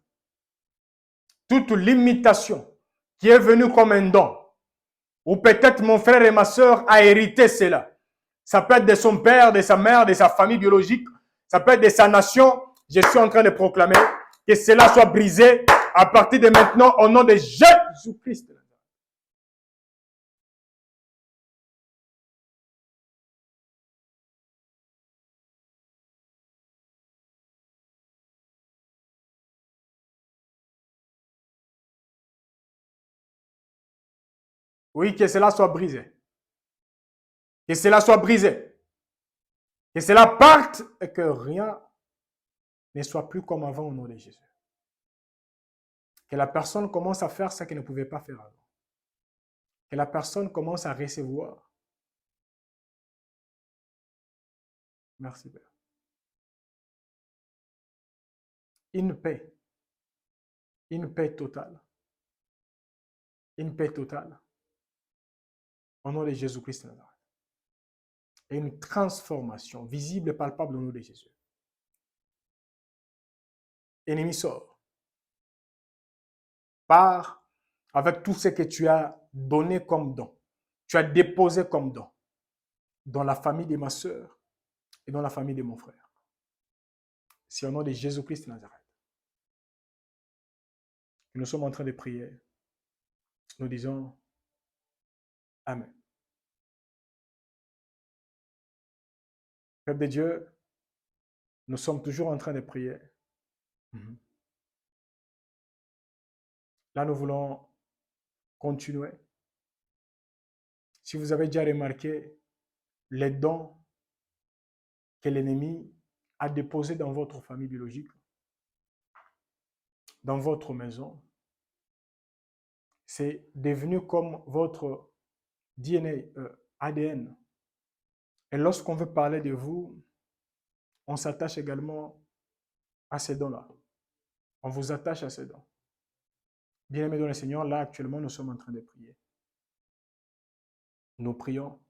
A: qui est venue comme un don, ou peut-être mon frère et ma soeur a hérité cela. Ça peut être de son père, de sa mère, de sa famille biologique, ça peut être de sa nation. Je suis en train de proclamer que cela soit brisé à partir de maintenant au nom de Jésus-Christ. Oui, que cela soit brisé. Que cela soit brisé. Que cela parte et que rien ne soit plus comme avant au nom de Jésus. Que la personne commence à faire ce qu'elle ne pouvait pas faire avant. Que la personne commence à recevoir. Merci, Père. une paix, une paix totale, une paix totale, au nom de Jésus-Christ de Nazareth. Et une transformation visible et palpable au nom de Jésus. Ennemi sort. Pars avec tout ce que tu as donné comme don. Tu as déposé comme don dans la famille de ma sœur et dans la famille de mon frère. C'est au nom de Jésus-Christ de Nazareth que nous sommes en train de prier. Nous disons Amen. Peuple de Dieu, nous sommes toujours en train de prier. Là, nous voulons continuer. Si vous avez déjà remarqué les dons que l'ennemi a déposés dans votre famille biologique, dans votre maison, c'est devenu comme votre DNA, ADN. Et lorsqu'on veut parler de vous, on s'attache également à ces dons-là. On vous attache à ces dons. Bien-aimés dans le Seigneur, là actuellement, nous sommes en train de prier. Nous prions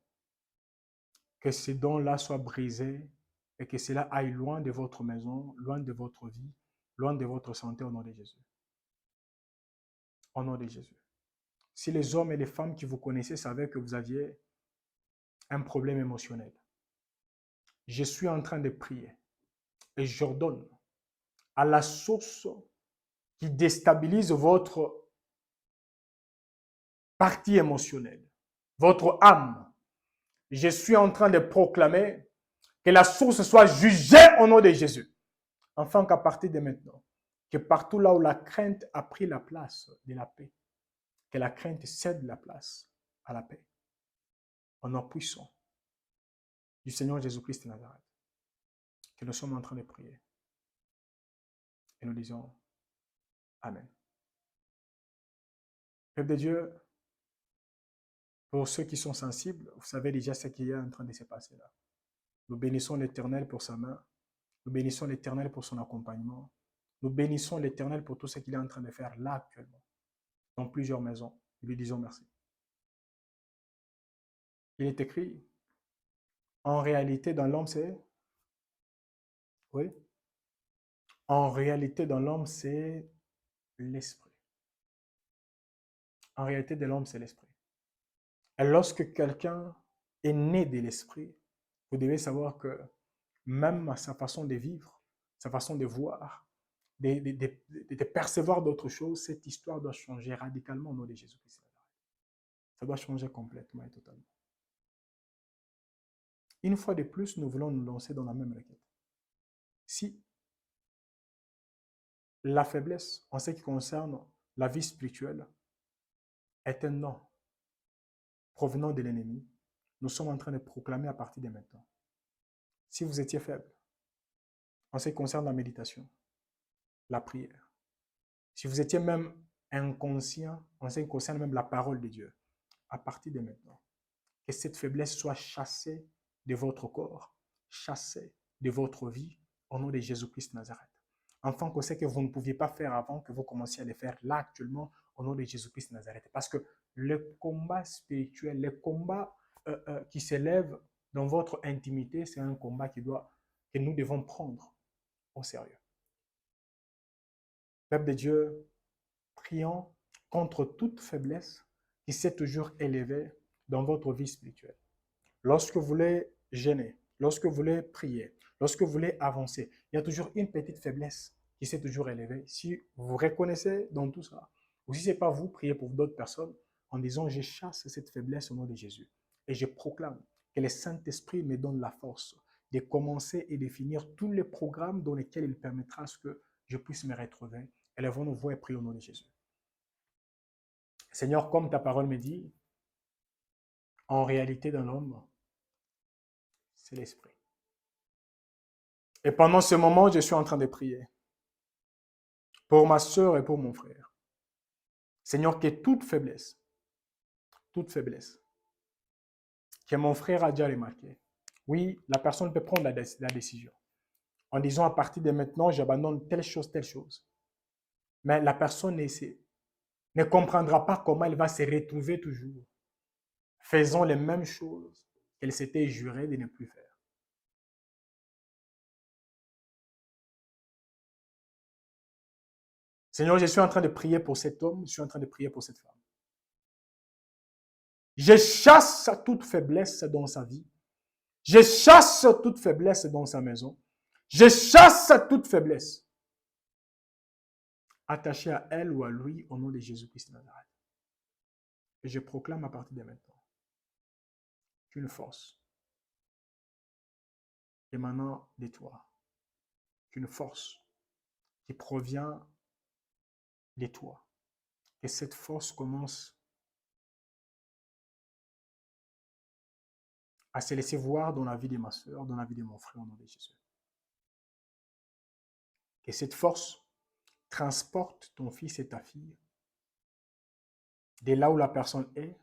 A: que ces dons-là soient brisés et que cela aille loin de votre maison, loin de votre vie, loin de votre santé au nom de Jésus. Au nom de Jésus. Si les hommes et les femmes qui vous connaissaient savaient que vous aviez un problème émotionnel, je suis en train de prier et j'ordonne à la source qui déstabilise votre partie émotionnelle, votre âme. Je suis en train de proclamer que la source soit jugée au nom de Jésus. Afin qu'à partir de maintenant, que partout là où la crainte a pris la place de la paix, que la crainte cède la place à la paix. Au nom puissant du Seigneur Jésus-Christ de Nazareth, que nous sommes en train de prier. Et nous disons Amen. Peuple de Dieu, pour ceux qui sont sensibles, vous savez déjà ce qui est en train de se passer là. Nous bénissons l'Éternel pour sa main. Nous bénissons l'Éternel pour son accompagnement. Nous bénissons l'Éternel pour tout ce qu'il est en train de faire là actuellement, dans plusieurs maisons. Nous lui disons merci. Il est écrit, en réalité dans l'homme c'est... Oui. En réalité dans l'homme c'est l'esprit. En réalité de l'homme c'est l'esprit. Et lorsque quelqu'un est né de l'esprit, vous devez savoir que même sa façon de vivre, sa façon de voir, de percevoir d'autres choses, cette histoire doit changer radicalement au nom de Jésus-Christ. Ça doit changer complètement et totalement. Une fois de plus, nous voulons nous lancer dans la même requête. Si la faiblesse, en ce qui concerne la vie spirituelle, est un nom provenant de l'ennemi, nous sommes en train de proclamer à partir de maintenant. Si vous étiez faible, en ce qui concerne la méditation, la prière, si vous étiez même inconscient, en ce qui concerne même la parole de Dieu, à partir de maintenant, que cette faiblesse soit chassée de votre corps, chassée de votre vie, au nom de Jésus-Christ de Nazareth. Enfin, que ce que vous ne pouviez pas faire avant, que vous commenciez à le faire là actuellement, au nom de Jésus-Christ de Nazareth. Parce que le combat spirituel, le combat qui s'élève dans votre intimité, c'est un combat que nous devons prendre au sérieux. Peuple de Dieu, prions contre toute faiblesse qui s'est toujours élevée dans votre vie spirituelle. Lorsque vous voulez gêner, lorsque vous voulez prier, lorsque vous voulez avancer, il y a toujours une petite faiblesse qui s'est toujours élevée. Si vous vous reconnaissez dans tout ça, ou si ce n'est pas vous, priez pour d'autres personnes en disant « Je chasse cette faiblesse au nom de Jésus » et je proclame que le Saint-Esprit me donne la force de commencer et de finir tous les programmes dans lesquels il permettra que je puisse me retrouver. Élevons nos voix et prions au nom de Jésus. Seigneur, comme ta parole me dit, en réalité dans l'homme, c'est l'esprit. Et pendant ce moment, je suis en train de prier pour ma soeur et pour mon frère. Seigneur, que toute faiblesse, que mon frère a déjà remarqué, oui, la personne peut prendre la décision. en disant à partir de maintenant, j'abandonne telle chose, telle chose. Mais la personne ne comprendra pas comment elle va se retrouver toujours faisant les mêmes choses qu'elle s'était jurée de ne plus faire. Seigneur, je suis en train de prier pour cet homme, je suis en train de prier pour cette femme. Je chasse toute faiblesse dans sa vie. Je chasse toute faiblesse dans sa maison. Je chasse toute faiblesse attachée à elle ou à lui au nom de Jésus-Christ de Nazareth. Et je proclame à partir de maintenant qu'une force émanant de toi, qu'une force qui provient de toi, que cette force commence à se laisser voir dans la vie de ma soeur, dans la vie de mon frère au nom de Jésus. Que cette force transporte ton fils et ta fille de là où la personne est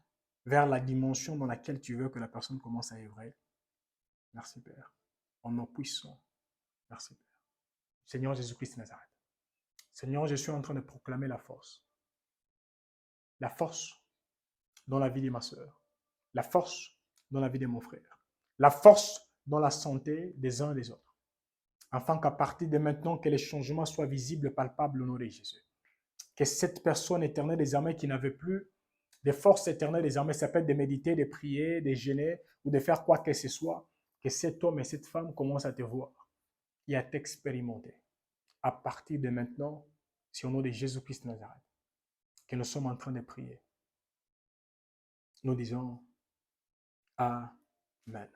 A: vers la dimension dans laquelle tu veux que la personne commence à œuvrer. Merci Père. En nom puissant. Merci Père. Seigneur Jésus-Christ de Nazareth. Seigneur, je suis en train de proclamer la force. La force dans la vie de ma soeur. La force dans la vie de mon frère. La force dans la santé des uns et des autres. Afin qu'à partir de maintenant, que les changements soient visibles, palpables au nom de Jésus. Que cette personne éternelle désormais qui n'avait plus de force éternelle désormais, ça peut être de méditer, de prier, de jeûner ou de faire quoi que ce soit, que cet homme et cette femme commencent à te voir et à t'expérimenter. À partir de maintenant, c'est au nom de Jésus-Christ de Nazareth que nous sommes en train de prier. Nous disons Amen.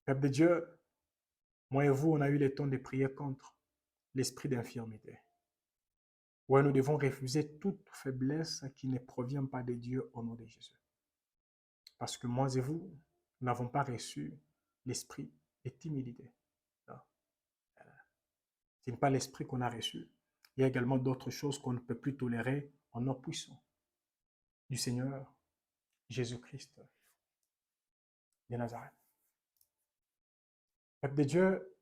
A: Peuple de Dieu, moi et vous, on a eu le temps de prier contre l'esprit d'infirmité. Ouais, nous devons refuser toute faiblesse qui ne provient pas de Dieu au nom de Jésus. Parce que moi et vous, nous n'avons pas reçu l'esprit de timidité. Ce n'est pas l'esprit qu'on a reçu. Il y a également d'autres choses qu'on ne peut plus tolérer en nom puissant du Seigneur Jésus-Christ de Nazareth. Peuple de Dieu,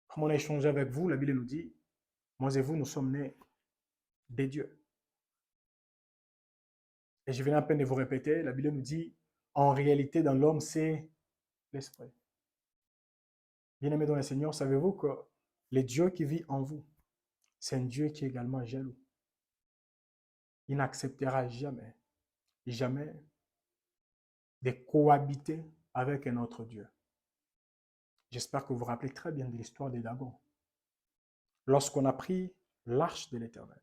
A: comme on a échangé avec vous, la Bible nous dit, moi et vous, nous sommes nés des dieux. Et je viens à peine de vous répéter, la Bible nous dit, en réalité, dans l'homme, c'est l'esprit. Bien-aimés dans le Seigneur, savez-vous que le Dieu qui vit en vous, c'est un Dieu qui est également jaloux. Il n'acceptera jamais, jamais de cohabiter avec un autre Dieu. J'espère que vous vous rappelez très bien de l'histoire des Dagon. Lorsqu'on a pris l'arche de l'Éternel,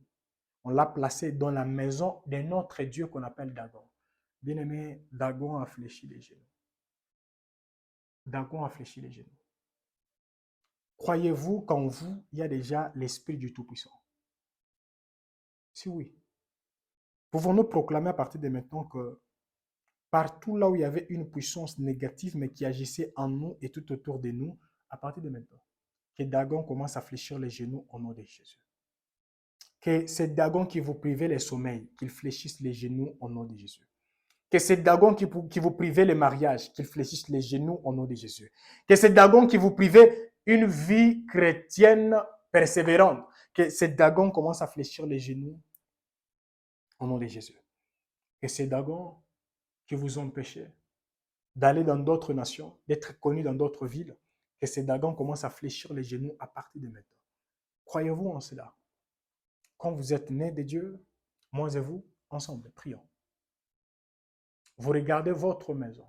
A: on l'a placée dans la maison d'un autre Dieu qu'on appelle Dagon. Bien-aimé, Dagon a fléchi les genoux. Dagon a fléchi les genoux. Croyez-vous qu'en vous, il y a déjà l'Esprit du Tout-Puissant? Si oui, pouvons-nous proclamer à partir de maintenant que partout là où il y avait une puissance négative, mais qui agissait en nous et tout autour de nous, à partir de maintenant, que Dagon commence à fléchir les genoux au nom de Jésus. Que c'est Dagon qui vous privait le sommeil, qu'il fléchisse les genoux au nom de Jésus. Que c'est Dagon qui vous privait le mariage, qu'il fléchisse les genoux au nom de Jésus. Que c'est Dagon qui vous privait une vie chrétienne persévérante. Que ces Dagon commence à fléchir les genoux au nom de Jésus. Que ces Dagon qui vous empêchait d'aller dans d'autres nations, d'être connu dans d'autres villes, que ces Dagon commence à fléchir les genoux à partir de maintenant. Croyez-vous en cela? Quand vous êtes nés de Dieu, moi et vous, ensemble, prions. Vous regardez votre maison,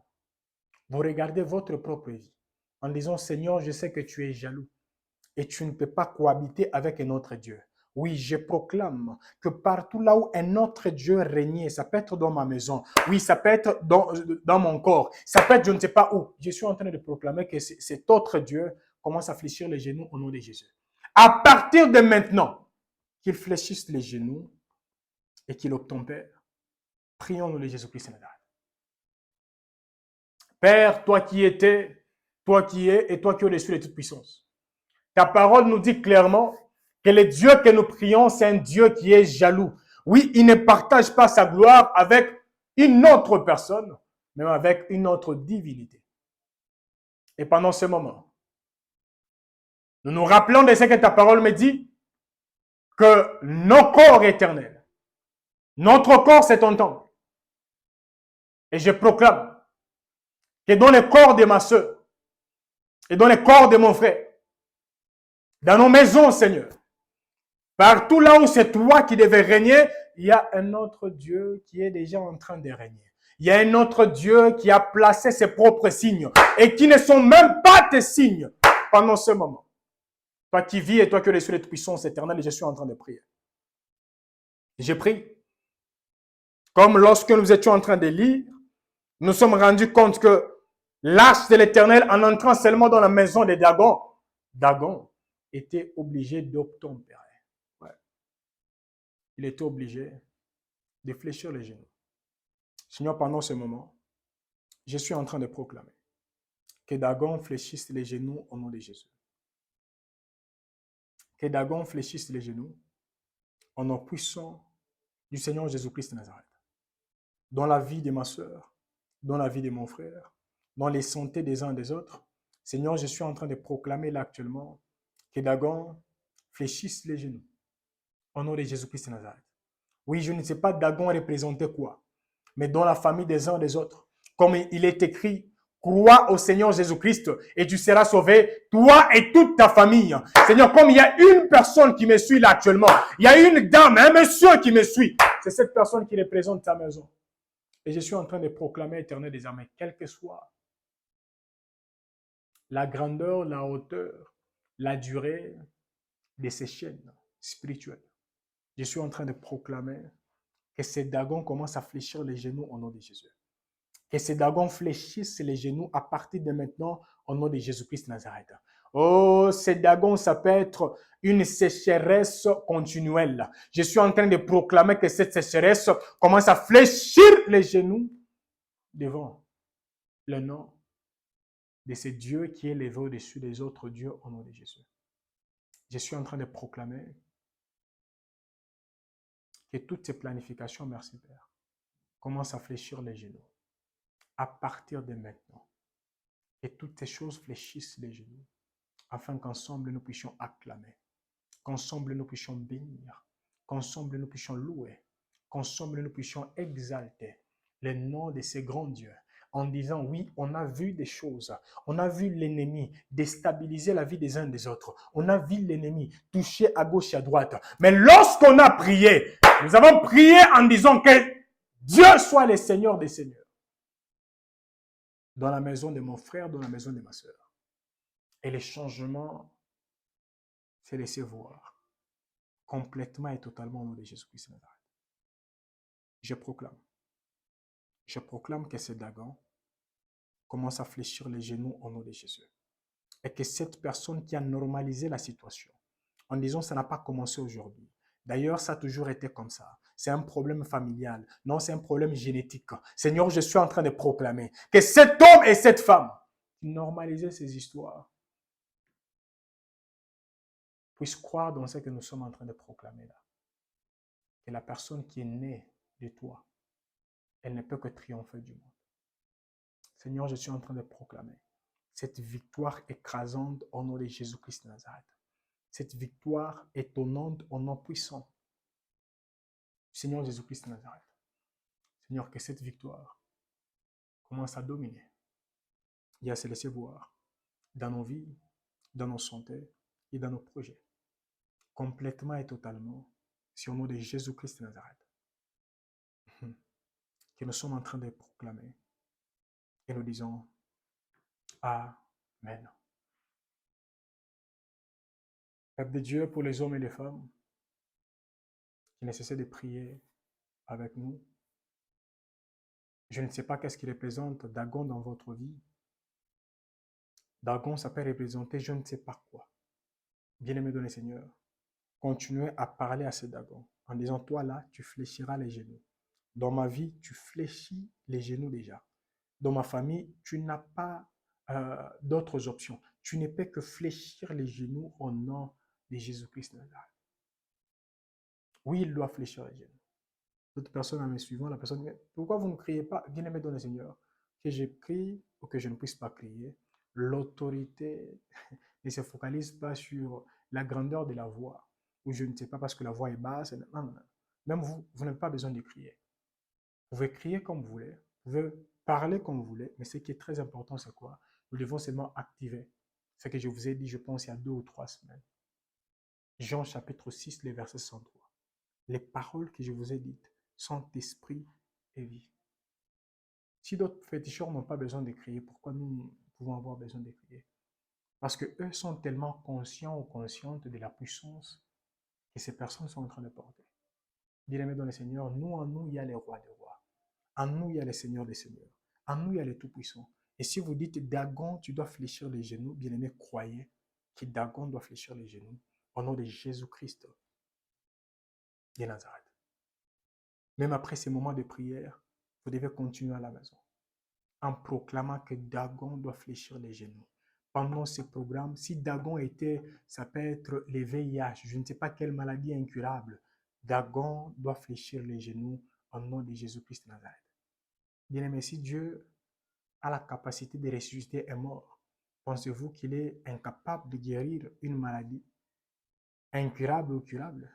A: vous regardez votre propre vie, en disant, Seigneur, je sais que tu es jaloux et tu ne peux pas cohabiter avec un autre Dieu. Oui, je proclame que partout là où un autre Dieu régnait, ça peut être dans ma maison, oui, ça peut être dans mon corps, ça peut être je ne sais pas où. Je suis en train de proclamer que cet autre Dieu commence à fléchir les genoux au nom de Jésus. À partir de maintenant, qu'il fléchisse les genoux et qu'il obtempère. Prions au nom de Jésus-Christ de Nazareth. Père, toi qui étais, toi qui es et toi qui es au-dessus de toute puissance. Ta parole nous dit clairement que le Dieu que nous prions, c'est un Dieu qui est jaloux. Oui, il ne partage pas sa gloire avec une autre personne, mais avec une autre divinité. Et pendant ce moment, nous nous rappelons de ce que ta parole me dit, que nos corps éternels, notre corps c'est ton temple. Et je proclame que dans le corps de ma soeur et dans le corps de mon frère, dans nos maisons, Seigneur, partout là où c'est toi qui devais régner, il y a un autre Dieu qui est déjà en train de régner. Il y a un autre Dieu qui a placé ses propres signes et qui ne sont même pas tes signes pendant ce moment. Toi qui vis et toi qui es sur les puissances éternelles, je suis en train de prier. J'ai prié. Comme lorsque nous étions en train de lire, nous sommes rendus compte que l'arche de l'Éternel, en entrant seulement dans la maison de Dagon, Dagon était obligé d'obtempérer. Ouais. Il était obligé de fléchir les genoux. Seigneur, pendant ce moment, je suis en train de proclamer que Dagon fléchisse les genoux au nom de Jésus. Que Dagon fléchisse les genoux au nom puissant du Seigneur Jésus-Christ de Nazareth. Dans la vie de ma soeur, dans la vie de mon frère, dans les santé des uns et des autres, Seigneur, je suis en train de proclamer là actuellement que Dagon fléchisse les genoux au nom de Jésus-Christ de Nazareth. Oui, je ne sais pas Dagon représentait quoi, mais dans la famille des uns et des autres, comme il est écrit, crois au Seigneur Jésus-Christ et tu seras sauvé, toi et toute ta famille. Seigneur, comme il y a une personne qui me suit là actuellement, il y a une dame, un monsieur qui me suit, c'est cette personne qui représente ta maison. Et je suis en train de proclamer éternel des armées, quelle que soit la grandeur, la hauteur, la durée de ces chaînes spirituelles. Je suis en train de proclamer que ces dragons commencent à fléchir les genoux au nom de Jésus. Que ces dragons fléchissent les genoux à partir de maintenant au nom de Jésus-Christ de Nazareth. Oh, ces dragons, ça peut être une sécheresse continuelle. Je suis en train de proclamer que cette sécheresse commence à fléchir les genoux devant le nom de ce Dieu qui est élevé au-dessus des autres dieux au nom de Jésus. Je suis en train de proclamer que toutes ces planifications, merci Père, commencent à fléchir les genoux à partir de maintenant. Et toutes ces choses fléchissent les genoux afin qu'ensemble nous puissions acclamer, qu'ensemble nous puissions bénir, qu'ensemble nous puissions louer, qu'ensemble nous puissions exalter le nom de ces grands dieux en disant oui, on a vu des choses, on a vu l'ennemi déstabiliser la vie des uns des autres, on a vu l'ennemi toucher à gauche et à droite. Mais lorsqu'on a prié, nous avons prié en disant que Dieu soit le Seigneur des Seigneurs. Dans la maison de mon frère, dans la maison de ma soeur. Et les changements s'est laissé voir complètement et totalement au nom de Jésus-Christ de Nazareth. Je proclame que ces dragons commencent à fléchir les genoux au nom de Jésus. Et que cette personne qui a normalisé la situation, en disant ça n'a pas commencé aujourd'hui. D'ailleurs, ça a toujours été comme ça. C'est un problème familial. Non, c'est un problème génétique. Seigneur, je suis en train de proclamer que cet homme et cette femme qui normalisaient ces histoires puissent croire dans ce que nous sommes en train de proclamer là. Que la personne qui est née de toi, elle ne peut que triompher du monde. Seigneur, je suis en train de proclamer cette victoire écrasante au nom de Jésus-Christ de Nazareth. Cette victoire étonnante au nom puissant du Seigneur Jésus-Christ de Nazareth. Seigneur, que cette victoire commence à dominer et à se laisser voir dans nos vies, dans nos santé et dans nos projets. Complètement et totalement, c'est au nom de Jésus-Christ de Nazareth que nous sommes en train de proclamer et nous disons Amen. Peuple de Dieu, pour les hommes et les femmes qui ne cessent de prier avec nous, je ne sais pas qu'est-ce qui représente Dagon dans votre vie. Dagon, ça peut représenter je ne sais pas quoi. Bien-aimé dans le Seigneur, continuez à parler à ce Dagon en disant, toi là, tu fléchiras les genoux. Dans ma vie, tu fléchis les genoux déjà. Dans ma famille, tu n'as pas d'autres options. Tu ne peux que fléchir les genoux au nom de Jésus-Christ. Oui, il doit fléchir les genoux. D'autres personnes en me suivant, la personne dit, pourquoi vous ne criez pas? Bien-aimé dans le Seigneur, que je prie ou que je ne puisse pas crier, L'autorité ne se focalise pas sur la grandeur de la voix, ou je ne sais pas parce que la voix est basse. Non, non, non. Même vous, vous n'avez pas besoin de crier. Vous pouvez crier comme vous voulez, vous pouvez parler comme vous voulez, mais ce qui est très important, c'est quoi? Nous devons seulement activer ce que je vous ai dit, je pense, il y a 2 ou 3 semaines. Jean chapitre 6, le verset 103. Les paroles que je vous ai dites sont esprit et vie. Si d'autres féticheurs n'ont pas besoin de crier, pourquoi nous pouvons avoir besoin de crier? Parce qu'eux sont tellement conscients ou conscientes de la puissance que ces personnes sont en train de porter. Bien-aimés dans le Seigneur, nous, en nous, il y a les rois des rois. En nous, il y a les seigneurs des seigneurs. En nous, il y a les tout-puissants. Et si vous dites, Dagon, tu dois fléchir les genoux, bien-aimés, croyez que Dagon doit fléchir les genoux au nom de Jésus-Christ de Nazareth. Même après ces moments de prière, vous devez continuer à la maison en proclamant que Dagon doit fléchir les genoux. Pendant ce programme, si Dagon était, ça peut être les VIH, je ne sais pas quelle maladie incurable, Dagon doit fléchir les genoux au nom de Jésus-Christ de Nazareth. Bien-aimé, si Dieu a la capacité de ressusciter un mort, pensez-vous qu'il est incapable de guérir une maladie incurable ou curable?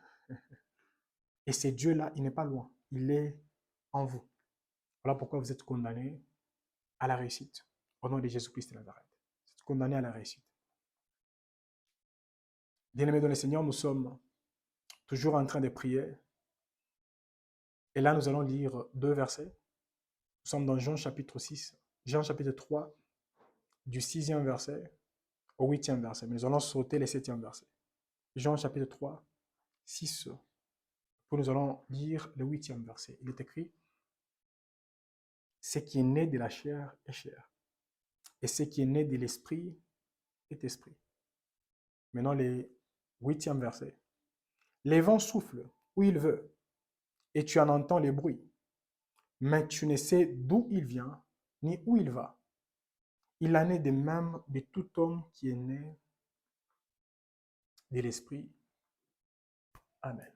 A: Et ce Dieu-là, il n'est pas loin, il est en vous. Voilà pourquoi vous êtes condamnés à la réussite, au nom de Jésus-Christ de Nazareth. Vous êtes condamnés à la réussite. Bien-aimés dans le Seigneur, nous sommes toujours en train de prier. Et là, nous allons lire 2 versets. Nous sommes dans Jean chapitre 6, Jean chapitre 3, du 6e verset au 8e verset. Mais nous allons sauter le 7e verset. Jean chapitre 3, 6. Puis nous allons lire le 8e verset. Il est écrit, ce qui est né de la chair est chair. Et ce qui est né de l'esprit est esprit. Maintenant, le 8e verset. Les vents soufflent où il veut, et tu en entends les bruits, mais tu ne sais d'où il vient, ni où il va. Il en est de même de tout homme qui est né de l'esprit. Amen.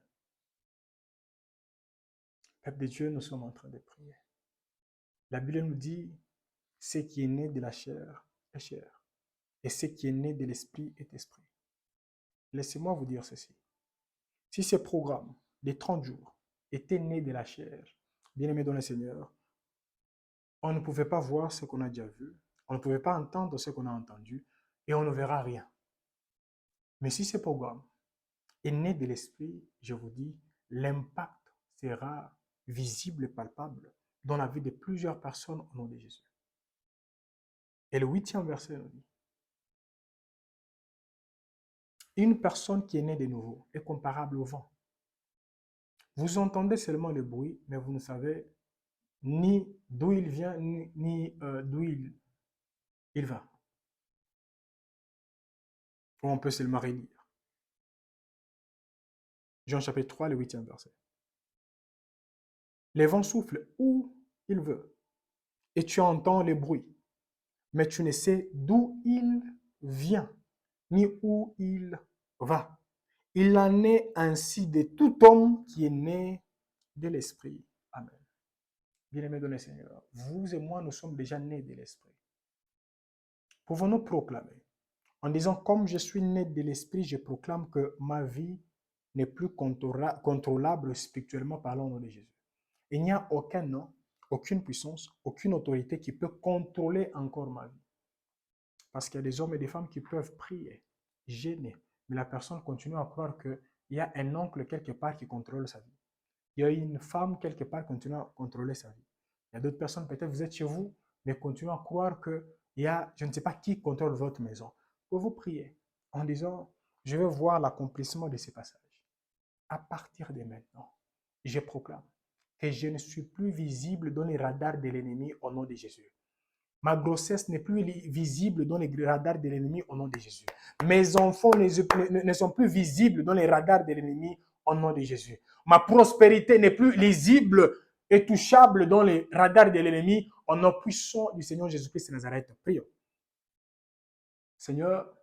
A: Peuple de Dieu, nous sommes en train de prier. La Bible nous dit, ce qui est né de la chair est chair, et ce qui est né de l'esprit est esprit. Laissez-moi vous dire ceci. Si ce programme des 30 jours était né de la chair, bien-aimé dans le Seigneur, on ne pouvait pas voir ce qu'on a déjà vu, on ne pouvait pas entendre ce qu'on a entendu, et on ne verra rien. Mais si ce programme est né de l'esprit, je vous dis, l'impact sera visible et palpable dans la vie de plusieurs personnes au nom de Jésus. Et le 8e verset nous dit, une personne qui est née de nouveau est comparable au vent. Vous entendez seulement le bruit, mais vous ne savez ni d'où il vient, ni d'où il va. Ou on peut seulement relire. Jean chapitre 3, le 8e verset. Les vents soufflent où il veut, et tu entends le bruit, mais tu ne sais d'où il vient, ni où il va. Il en est ainsi de tout homme qui est né de l'Esprit. Amen. Bien-aimés dans le Seigneur, vous et moi, nous sommes déjà nés de l'Esprit. Pouvons-nous proclamer, en disant, comme je suis né de l'Esprit, je proclame que ma vie n'est plus contrôlable spirituellement parlant au nom de Jésus. Il n'y a aucun nom, aucune puissance, aucune autorité qui peut contrôler encore ma vie. Parce qu'il y a des hommes et des femmes qui peuvent prier, gêner, mais la personne continue à croire qu'il y a un oncle quelque part qui contrôle sa vie. Il y a une femme quelque part qui continue à contrôler sa vie. Il y a d'autres personnes, peut-être vous êtes chez vous, mais continuez à croire qu'il y a, je ne sais pas qui contrôle votre maison. Vous priez en disant, je vais voir l'accomplissement de ces passages. À partir de maintenant, je proclame que je ne suis plus visible dans les radars de l'ennemi au nom de Jésus. Ma grossesse n'est plus visible dans les radars de l'ennemi au nom de Jésus. Mes enfants ne sont plus visibles dans les radars de l'ennemi au nom de Jésus. Ma prospérité n'est plus lisible et touchable dans les radars de l'ennemi au nom puissant du Seigneur Jésus-Christ de Nazareth. Prions. Seigneur,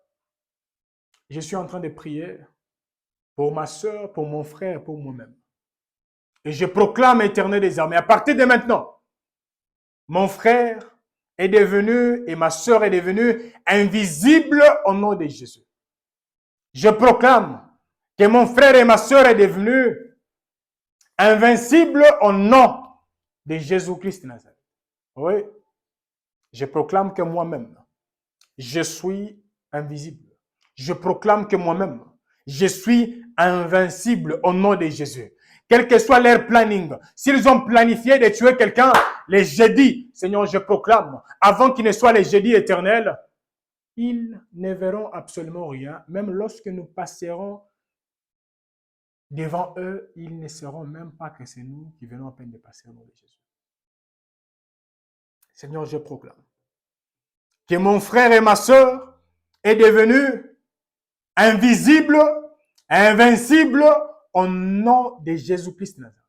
A: je suis en train de prier pour ma soeur, pour mon frère, pour moi-même. Et je proclame, Éternel des armées, à partir de maintenant, mon frère est devenu, et ma sœur est devenue invisible au nom de Jésus. Je proclame que mon frère et ma sœur est devenu invincible au nom de Jésus-Christ de Nazareth. Oui, je proclame que moi-même, je suis invisible. Je proclame que moi-même, je suis invincible au nom de Jésus. Quel que soit leur planning, s'ils ont planifié de tuer quelqu'un les jeudis, Seigneur, je proclame, avant qu'il ne soit les jeudis éternels, ils ne verront absolument rien. Même lorsque nous passerons devant eux, ils ne sauront même pas que c'est nous qui venons à peine de passer au nom de Jésus. Seigneur, je proclame que mon frère et ma sœur est devenu invisible, invincible au nom de Jésus-Christ de Nazareth.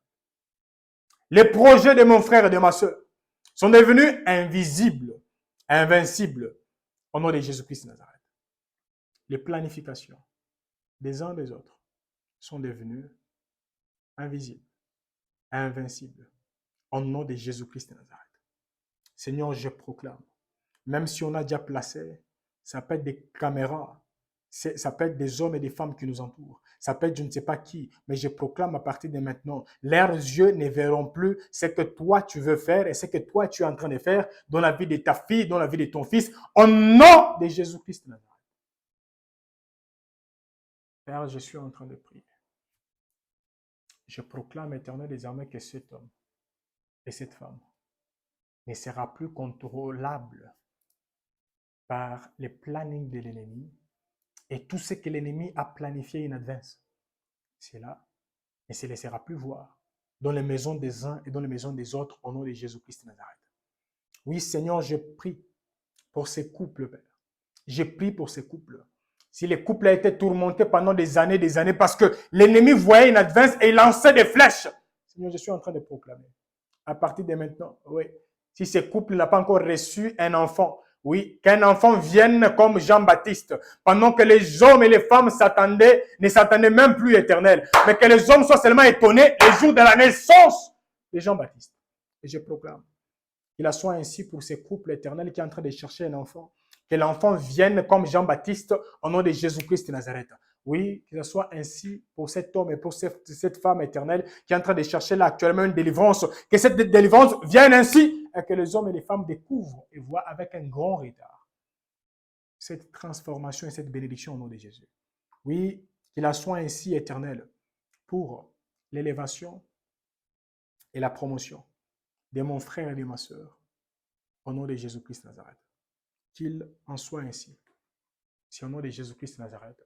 A: Les projets de mon frère et de ma sœur sont devenus invisibles, invincibles au nom de Jésus-Christ de Nazareth. Les planifications des uns des autres sont devenues invisibles, invincibles au nom de Jésus-Christ de Nazareth. Seigneur, je proclame, même si on a déjà placé, ça peut être des caméras, ça peut être des hommes et des femmes qui nous entourent, ça peut être je ne sais pas qui, mais je proclame à partir de maintenant, leurs yeux ne verront plus ce que toi tu veux faire et ce que toi tu es en train de faire dans la vie de ta fille, dans la vie de ton fils, au nom de Jésus-Christ de Nazareth. Père, je suis en train de prier. Je proclame, Éternel, désormais que cet homme et cette femme ne sera plus contrôlable par les plannings de l'ennemi et tout ce que l'ennemi a planifié in advance. C'est là, et ne se laissera plus voir dans les maisons des uns et dans les maisons des autres au nom de Jésus-Christ de Nazareth. Oui, Seigneur, je prie pour ces couples, Père. Je prie pour ces couples. Si les couples ont été tourmentés pendant des années parce que l'ennemi voyait in advance et lançait des flèches. Seigneur, je suis en train de proclamer. À partir de maintenant, oui, si ce couple n'a pas encore reçu un enfant, oui, qu'un enfant vienne comme Jean-Baptiste, pendant que les hommes et les femmes ne s'attendaient même plus éternel, mais que les hommes soient seulement étonnés les jours de la naissance de Jean-Baptiste. Et je proclame qu'il en soit ainsi pour ce couple éternel qui est en train de chercher un enfant, que l'enfant vienne comme Jean-Baptiste au nom de Jésus-Christ de Nazareth. Oui, que ce soit ainsi pour cet homme et pour cette femme éternelle qui est en train de chercher là actuellement une délivrance. Que cette délivrance vienne ainsi et que les hommes et les femmes découvrent et voient avec un grand retard cette transformation et cette bénédiction au nom de Jésus. Oui, qu'il en soit ainsi éternel pour l'élévation et la promotion de mon frère et de ma sœur au nom de Jésus-Christ de Nazareth. Qu'il en soit ainsi. C'est au nom de Jésus-Christ de Nazareth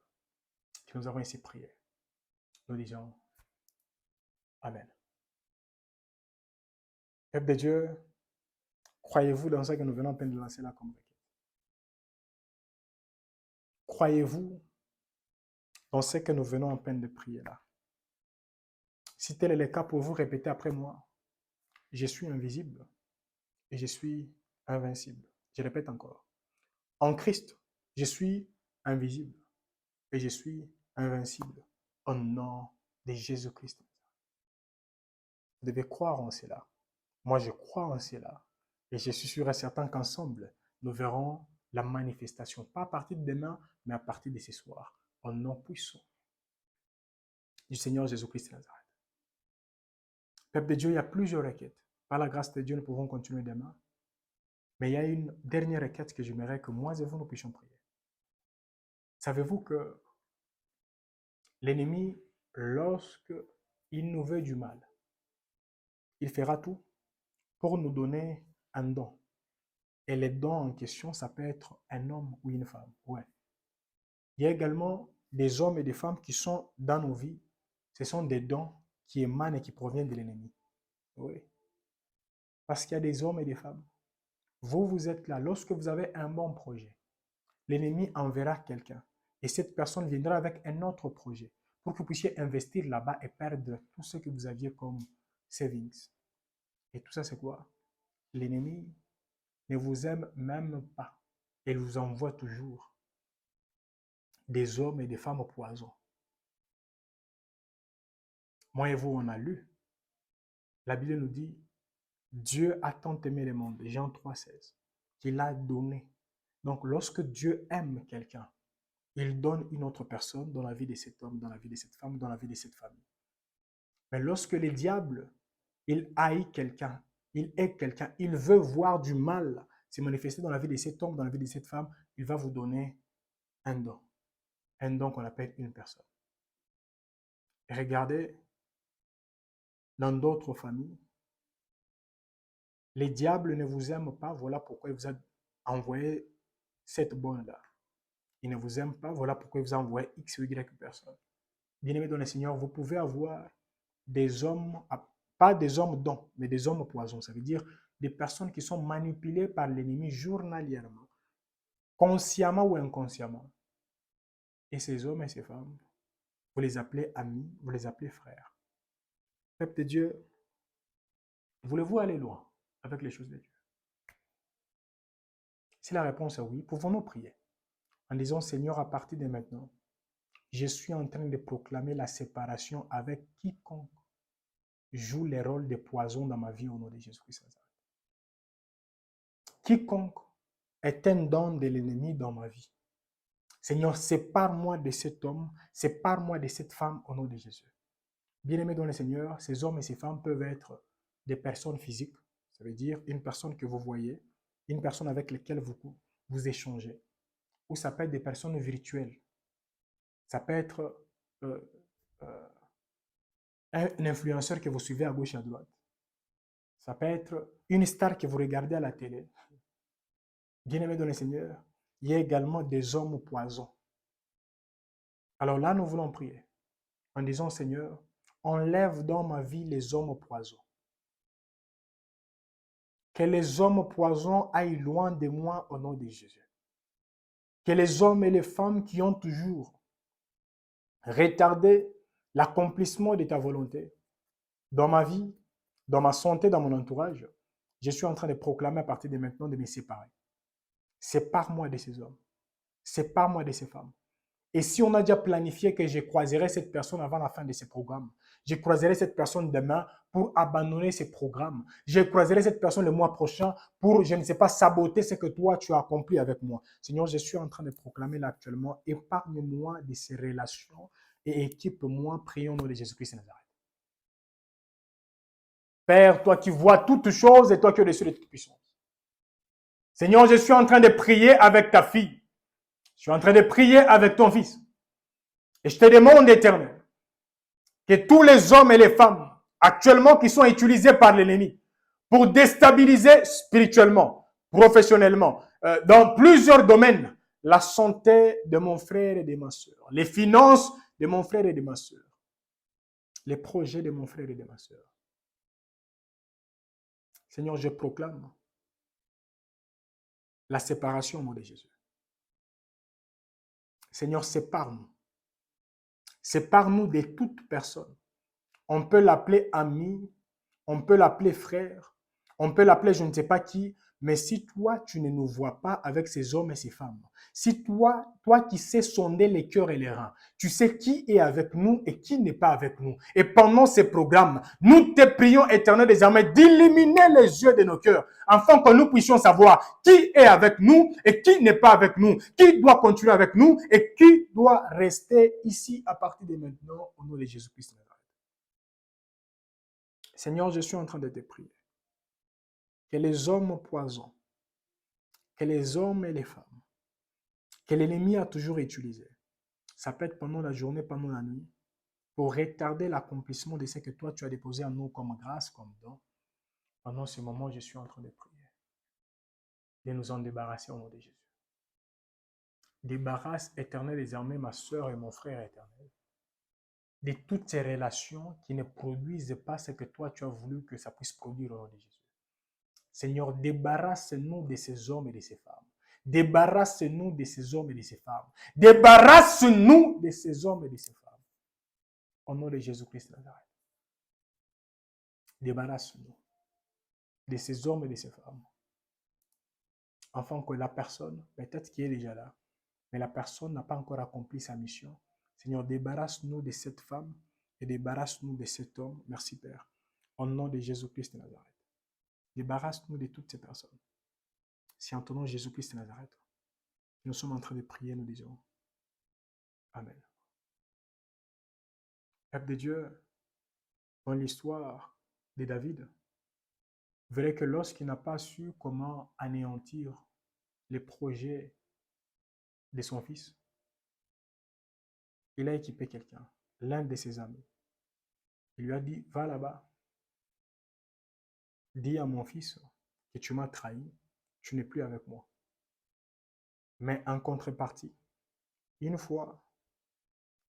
A: que nous avons ainsi prié. Nous disons Amen. Peuple de Dieu, croyez-vous dans ce que nous venons à peine de lancer là comme requête? Croyez-vous dans ce que nous venons à peine de prier là? Si tel est le cas pour vous, répétez après moi. Je suis invisible et je suis invincible. Je répète encore. En Christ, je suis invisible et je suis invincible au nom de Jésus-Christ. Vous devez croire en cela. Moi, je crois en cela. Et je suis sûr et certain qu'ensemble, nous verrons la manifestation, pas à partir de demain, mais à partir de ce soir, au nom puissant du Seigneur Jésus-Christ de Nazareth. Peuple de Dieu, il y a plusieurs requêtes. Par la grâce de Dieu, nous pouvons continuer demain. Mais il y a une dernière requête que j'aimerais que moi et vous, nous puissions prier. Savez-vous que l'ennemi, lorsqu'il nous veut du mal, il fera tout pour nous donner un don. Et les dons en question, ça peut être un homme ou une femme. Ouais. Il y a également des hommes et des femmes qui sont dans nos vies. Ce sont des dons qui émanent et qui proviennent de l'ennemi. Oui. Parce qu'il y a des hommes et des femmes. Vous êtes là. Lorsque vous avez un bon projet, l'ennemi enverra quelqu'un. Et cette personne viendra avec un autre projet pour que vous puissiez investir là-bas et perdre tout ce que vous aviez comme savings. Et tout ça, c'est quoi? L'ennemi ne vous aime même pas. Il vous envoie toujours des hommes et des femmes au poison. Moi et vous, on a lu. La Bible nous dit, Dieu a tant aimé le monde, Jean 3,16, qu'il a donné. Donc, lorsque Dieu aime quelqu'un, il donne une autre personne dans la vie de cet homme, dans la vie de cette femme, dans la vie de cette famille. Mais lorsque le diable, il haït quelqu'un, il hait quelqu'un, il veut voir du mal se manifester dans la vie de cet homme, dans la vie de cette femme, il va vous donner un don. Un don qu'on appelle une personne. Et regardez, dans d'autres familles, les diables ne vous aiment pas, voilà pourquoi il vous a envoyé cette bonne-là. Il ne vous aime pas, voilà pourquoi il vous a envoyé X ou Y personne. Bien-aimés dans le Seigneur, vous pouvez avoir des hommes, pas des hommes dons, mais des hommes poisons. Ça veut dire des personnes qui sont manipulées par l'ennemi journalièrement, consciemment ou inconsciemment. Et ces hommes et ces femmes, vous les appelez amis, vous les appelez frères. Peuple de Dieu, voulez-vous aller loin avec les choses de Dieu? Si la réponse est oui, pouvons-nous prier en disant, Seigneur, à partir de maintenant, je suis en train de proclamer la séparation avec quiconque joue les rôles de poison dans ma vie au nom de Jésus-Christ. Quiconque est un don de l'ennemi dans ma vie. Seigneur, sépare-moi de cet homme, sépare-moi de cette femme au nom de Jésus. Bien-aimés dans le Seigneur, ces hommes et ces femmes peuvent être des personnes physiques, ça veut dire une personne que vous voyez, une personne avec laquelle vous échangez, ou ça peut être des personnes virtuelles. Ça peut être un influenceur que vous suivez à gauche et à droite. Ça peut être une star que vous regardez à la télé. Bien-aimés dans le Seigneur, il y a également des hommes poisons. Alors là, nous voulons prier en disant, Seigneur, enlève dans ma vie les hommes poisons. Que les hommes poisons aillent loin de moi au nom de Jésus. Que les hommes et les femmes qui ont toujours retardé l'accomplissement de ta volonté dans ma vie, dans ma santé, dans mon entourage, je suis en train de proclamer à partir de maintenant de me séparer. Sépare-moi de ces hommes. Sépare-moi de ces femmes. Et si on a déjà planifié que je croiserai cette personne avant la fin de ce programme, je croiserai cette personne demain pour abandonner ces programmes. Je croiserai cette personne le mois prochain pour, je ne sais pas, saboter ce que toi tu as accompli avec moi. Seigneur, je suis en train de proclamer là actuellement, épargne-moi de ces relations et équipe-moi, prions au nom de Jésus-Christ de Nazareth. Père, toi qui vois toutes choses et toi qui es au-dessus de toute puissance. Seigneur, je suis en train de prier avec ta fille. Je suis en train de prier avec ton fils. Et je te demande, Éternel, que tous les hommes et les femmes actuellement qui sont utilisés par l'ennemi pour déstabiliser spirituellement, professionnellement, dans plusieurs domaines, la santé de mon frère et de ma soeur, les finances de mon frère et de ma soeur, les projets de mon frère et de ma soeur. Seigneur, je proclame la séparation au nom de Jésus. Seigneur, sépare-nous. Sépare-nous de toute personne. On peut l'appeler ami, on peut l'appeler frère, on peut l'appeler je ne sais pas qui, mais si toi, tu ne nous vois pas avec ces hommes et ces femmes, si toi qui sais sonder les cœurs et les reins, tu sais qui est avec nous et qui n'est pas avec nous. Et pendant ces programmes, nous te prions, Éternel, désormais, d'illuminer les yeux de nos cœurs, afin que nous puissions savoir qui est avec nous et qui n'est pas avec nous, qui doit continuer avec nous et qui doit rester ici à partir de maintenant, au nom de Jésus-Christ. Seigneur, je suis en train de te prier que les hommes poisons, que les hommes et les femmes, que l'ennemi a toujours utilisé, ça peut être pendant la journée, pendant la nuit, pour retarder l'accomplissement de ce que toi tu as déposé en nous comme grâce, comme don. Pendant ce moment, je suis en train de prier, de nous en débarrasser au nom de Jésus. Débarrasse, Éternel, désormais ma soeur et mon frère éternel, de toutes ces relations qui ne produisent pas ce que toi tu as voulu que ça puisse produire au nom de Jésus. Seigneur, débarrasse-nous de ces hommes et de ces femmes. Débarrasse-nous de ces hommes et de ces femmes. Débarrasse-nous de ces hommes et de ces femmes. Au nom de Jésus-Christ de Nazareth. Débarrasse-nous de ces hommes et de ces femmes. Afin que la personne, peut-être qui est déjà là, mais la personne n'a pas encore accompli sa mission. Seigneur, débarrasse-nous de cette femme et débarrasse-nous de cet homme. Merci Père. Au nom de Jésus-Christ de Nazareth. Débarrasse-nous de toutes ces personnes. C'est en ton nom Jésus-Christ de Nazareth. Nous sommes en train de prier, nous disons Amen. Peuple de Dieu, dans l'histoire de David, vous verrez que lorsqu'il n'a pas su comment anéantir les projets de son fils, il a équipé quelqu'un, l'un de ses amis. Il lui a dit, va là-bas, dis à mon fils que tu m'as trahi, tu n'es plus avec moi. Mais en contrepartie, une fois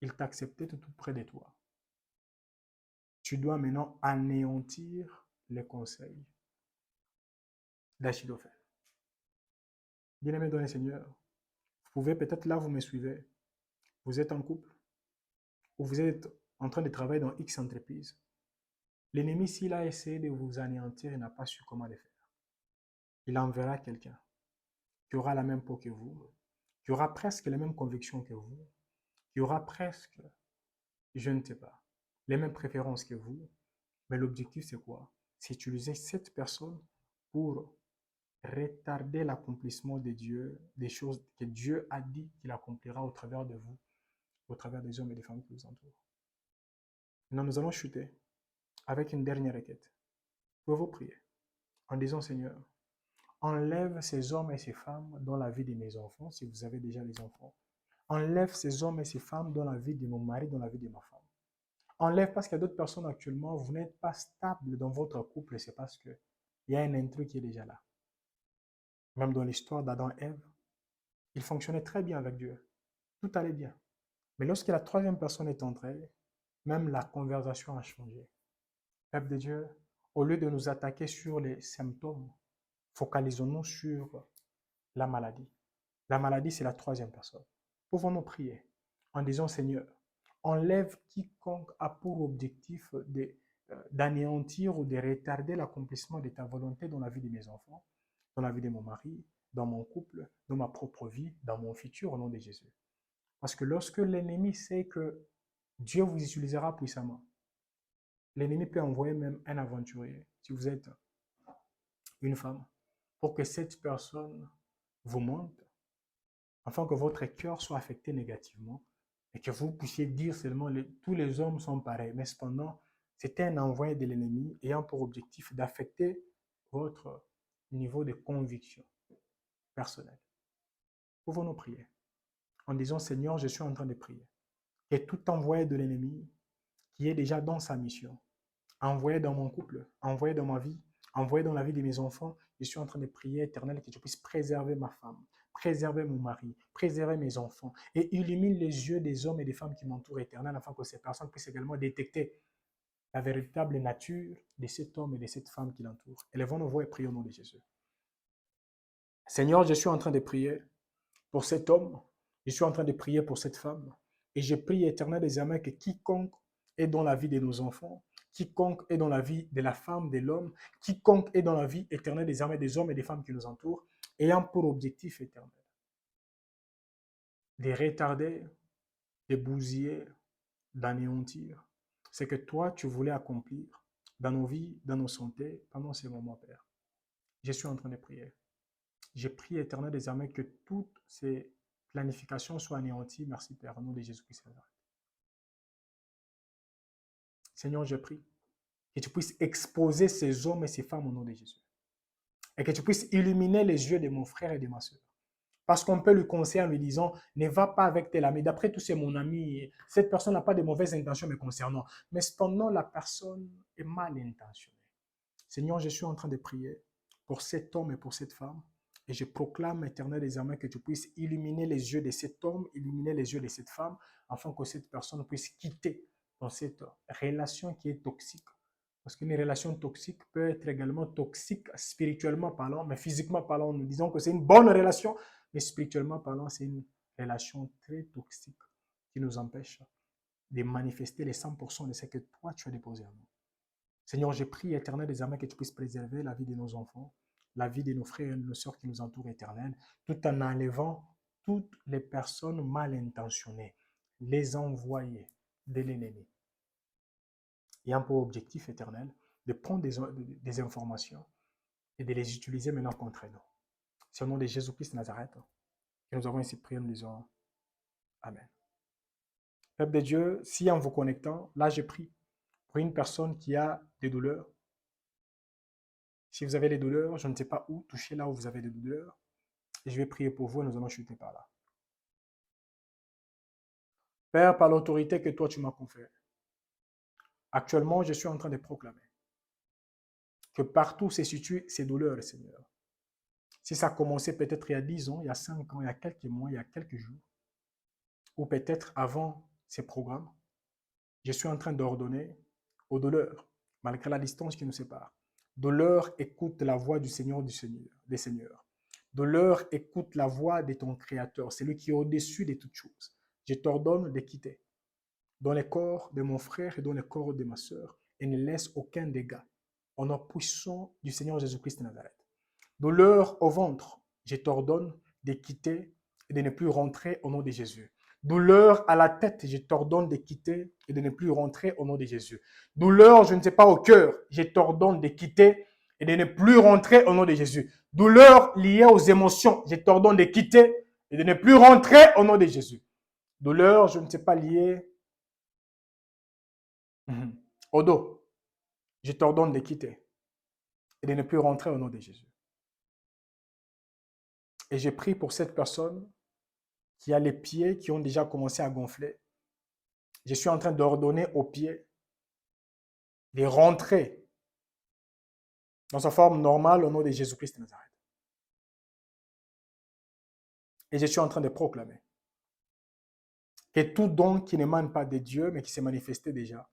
A: il t'a accepté tout près de toi, tu dois maintenant anéantir les conseils d'Achitophel. Bien-aimé dans le Seigneur, vous pouvez peut-être là, vous me suivez, vous êtes en couple, ou vous êtes en train de travailler dans X entreprise. L'ennemi, s'il a essayé de vous anéantir, il n'a pas su comment le faire. Il enverra quelqu'un qui aura la même peau que vous, qui aura presque les mêmes convictions que vous, qui aura presque, je ne sais pas, les mêmes préférences que vous. Mais l'objectif, c'est quoi? C'est utiliser cette personne pour retarder l'accomplissement de Dieu, des choses que Dieu a dit qu'il accomplira au travers de vous, au travers des hommes et des femmes qui vous entourent. Maintenant, nous allons chuter avec une dernière requête. Pouvez-vous prier en disant, Seigneur, enlève ces hommes et ces femmes dans la vie de mes enfants, si vous avez déjà des enfants. Enlève ces hommes et ces femmes dans la vie de mon mari, dans la vie de ma femme. Enlève parce qu'il y a d'autres personnes actuellement, vous n'êtes pas stable dans votre couple, c'est parce qu'il y a un intrus qui est déjà là. Même dans l'histoire d'Adam et Ève, ils fonctionnaient très bien avec Dieu. Tout allait bien. Mais lorsque la troisième personne est entrée, même la conversation a changé. Peuple de Dieu, au lieu de nous attaquer sur les symptômes, focalisons-nous sur la maladie. La maladie, c'est la troisième personne. Pouvons-nous prier en disant, Seigneur, enlève quiconque a pour objectif d'anéantir ou de retarder l'accomplissement de ta volonté dans la vie de mes enfants, dans la vie de mon mari, dans mon couple, dans ma propre vie, dans mon futur, au nom de Jésus. Parce que lorsque l'ennemi sait que Dieu vous utilisera puissamment, l'ennemi peut envoyer même un aventurier, si vous êtes une femme, pour que cette personne vous monte, afin que votre cœur soit affecté négativement et que vous puissiez dire seulement tous les hommes sont pareils. Mais cependant, c'est un envoi de l'ennemi ayant pour objectif d'affecter votre niveau de conviction personnelle. Pouvons-nous prier en disant, Seigneur, je suis en train de prier. Que tout envoyé de l'ennemi qui est déjà dans sa mission, envoyé dans mon couple, envoyé dans ma vie, envoyé dans la vie de mes enfants, je suis en train de prier, Éternel, que tu puisses préserver ma femme, préserver mon mari, préserver mes enfants et illumine les yeux des hommes et des femmes qui m'entourent, Éternel, afin que ces personnes puissent également détecter la véritable nature de cet homme et de cette femme qui l'entourent. Élevons nos voix et prions au nom de Jésus. Seigneur, je suis en train de prier pour cet homme, je suis en train de prier pour cette femme et je prie, Éternel, désormais que quiconque est dans la vie de nos enfants, quiconque est dans la vie de la femme, de l'homme, quiconque est dans la vie éternelle désormais des hommes et des femmes qui nous entourent, ayant pour objectif éternel de retarder, de bousiller, d'anéantir ce que toi, tu voulais accomplir dans nos vies, dans nos santé, pendant ces moments, Père. Je suis en train de prier. Je prie, Éternel, désormais que toutes ces planifications soient anéanties. Merci, Père, au nom de Jésus-Christ. Seigneur, je prie que tu puisses exposer ces hommes et ces femmes au nom de Jésus. Et que tu puisses illuminer les yeux de mon frère et de ma soeur. Parce qu'on peut lui conseiller en lui disant, ne va pas avec tel ami. D'après tout, c'est mon ami. Cette personne n'a pas de mauvaises intentions me concernant. Mais cependant, la personne est mal intentionnée. Seigneur, je suis en train de prier pour cet homme et pour cette femme. Et je proclame, Éternel, désormais que tu puisses illuminer les yeux de cet homme, illuminer les yeux de cette femme, afin que cette personne puisse quitter dans cette relation qui est toxique. Parce qu'une relation toxique peut être également toxique spirituellement parlant, mais physiquement parlant, nous disons que c'est une bonne relation, mais spirituellement parlant, c'est une relation très toxique qui nous empêche de manifester les 100% de ce que toi, tu as déposé en nous. Seigneur, je prie, Éternel, désormais que tu puisses préserver la vie de nos enfants, la vie de nos frères et de nos sœurs qui nous entourent, Éternel, tout en enlevant toutes les personnes mal intentionnées, les envoyés de l'ennemi, ayant pour objectif, Éternel, de prendre des informations et de les utiliser maintenant contre nous. C'est au nom de Jésus-Christ de Nazareth que nous avons ainsi prié, nous disons Amen. Peuple de Dieu, si en vous connectant, là je prie pour une personne qui a des douleurs. Si vous avez des douleurs, je ne sais pas où, touchez là où vous avez des douleurs. Et je vais prier pour vous et nous allons chuter par là. Père, par l'autorité que toi tu m'as conférée, actuellement je suis en train de proclamer que partout se situent ces douleurs, Seigneur. Si ça a commencé peut-être il y a 10 ans, il y a 5 ans, il y a quelques mois, il y a quelques jours, ou peut-être avant ces programmes, je suis en train d'ordonner aux douleurs, malgré la distance qui nous sépare. Douleur, écoute la voix du Seigneur, des Seigneurs. Douleur, écoute la voix de ton Créateur, celui qui est au-dessus de toutes choses. Je t'ordonne de quitter dans le corps de mon frère et dans le corps de ma sœur et ne laisse aucun dégât. Au nom puissant du Seigneur Jésus-Christ de Nazareth. Douleur au ventre, je t'ordonne de quitter et de ne plus rentrer au nom de Jésus. Douleur à la tête, je t'ordonne de quitter et de ne plus rentrer au nom de Jésus. Douleur, je ne sais pas, au cœur, je t'ordonne de quitter et de ne plus rentrer au nom de Jésus. Douleur liée aux émotions, je t'ordonne de quitter et de ne plus rentrer au nom de Jésus. Douleur, je ne sais pas, liée au dos, je t'ordonne de quitter et de ne plus rentrer au nom de Jésus. Et j'ai prié pour cette personne qui a les pieds qui ont déjà commencé à gonfler. Je suis en train d'ordonner aux pieds de rentrer dans sa forme normale au nom de Jésus-Christ de Nazareth. Et je suis en train de proclamer que tout don qui n'émane pas de Dieu, mais qui s'est manifesté déjà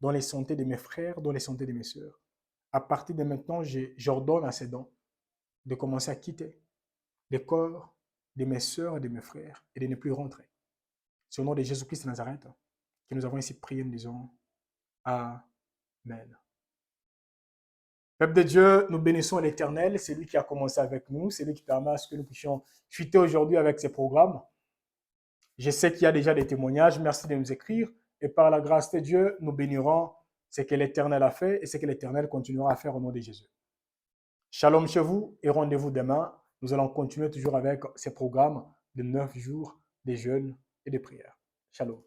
A: dans les santé de mes frères, dans les santé de mes sœurs, à partir de maintenant, j'ordonne à ces dons de commencer à quitter le corps de mes sœurs et de mes frères et de ne plus rentrer. C'est au nom de Jésus-Christ de Nazareth que nous avons ici prié, nous disons Amen. Peuple de Dieu, nous bénissons l'Éternel, c'est lui qui a commencé avec nous, c'est lui qui permet à ce que nous puissions chuter aujourd'hui avec ces programmes. Je sais qu'il y a déjà des témoignages, merci de nous écrire, et par la grâce de Dieu, nous bénirons ce que l'Éternel a fait et ce que l'Éternel continuera à faire au nom de Jésus. Shalom chez vous et rendez-vous demain. Nous allons continuer toujours avec ces programmes de 9 jours de jeûne et de prière. Shalom.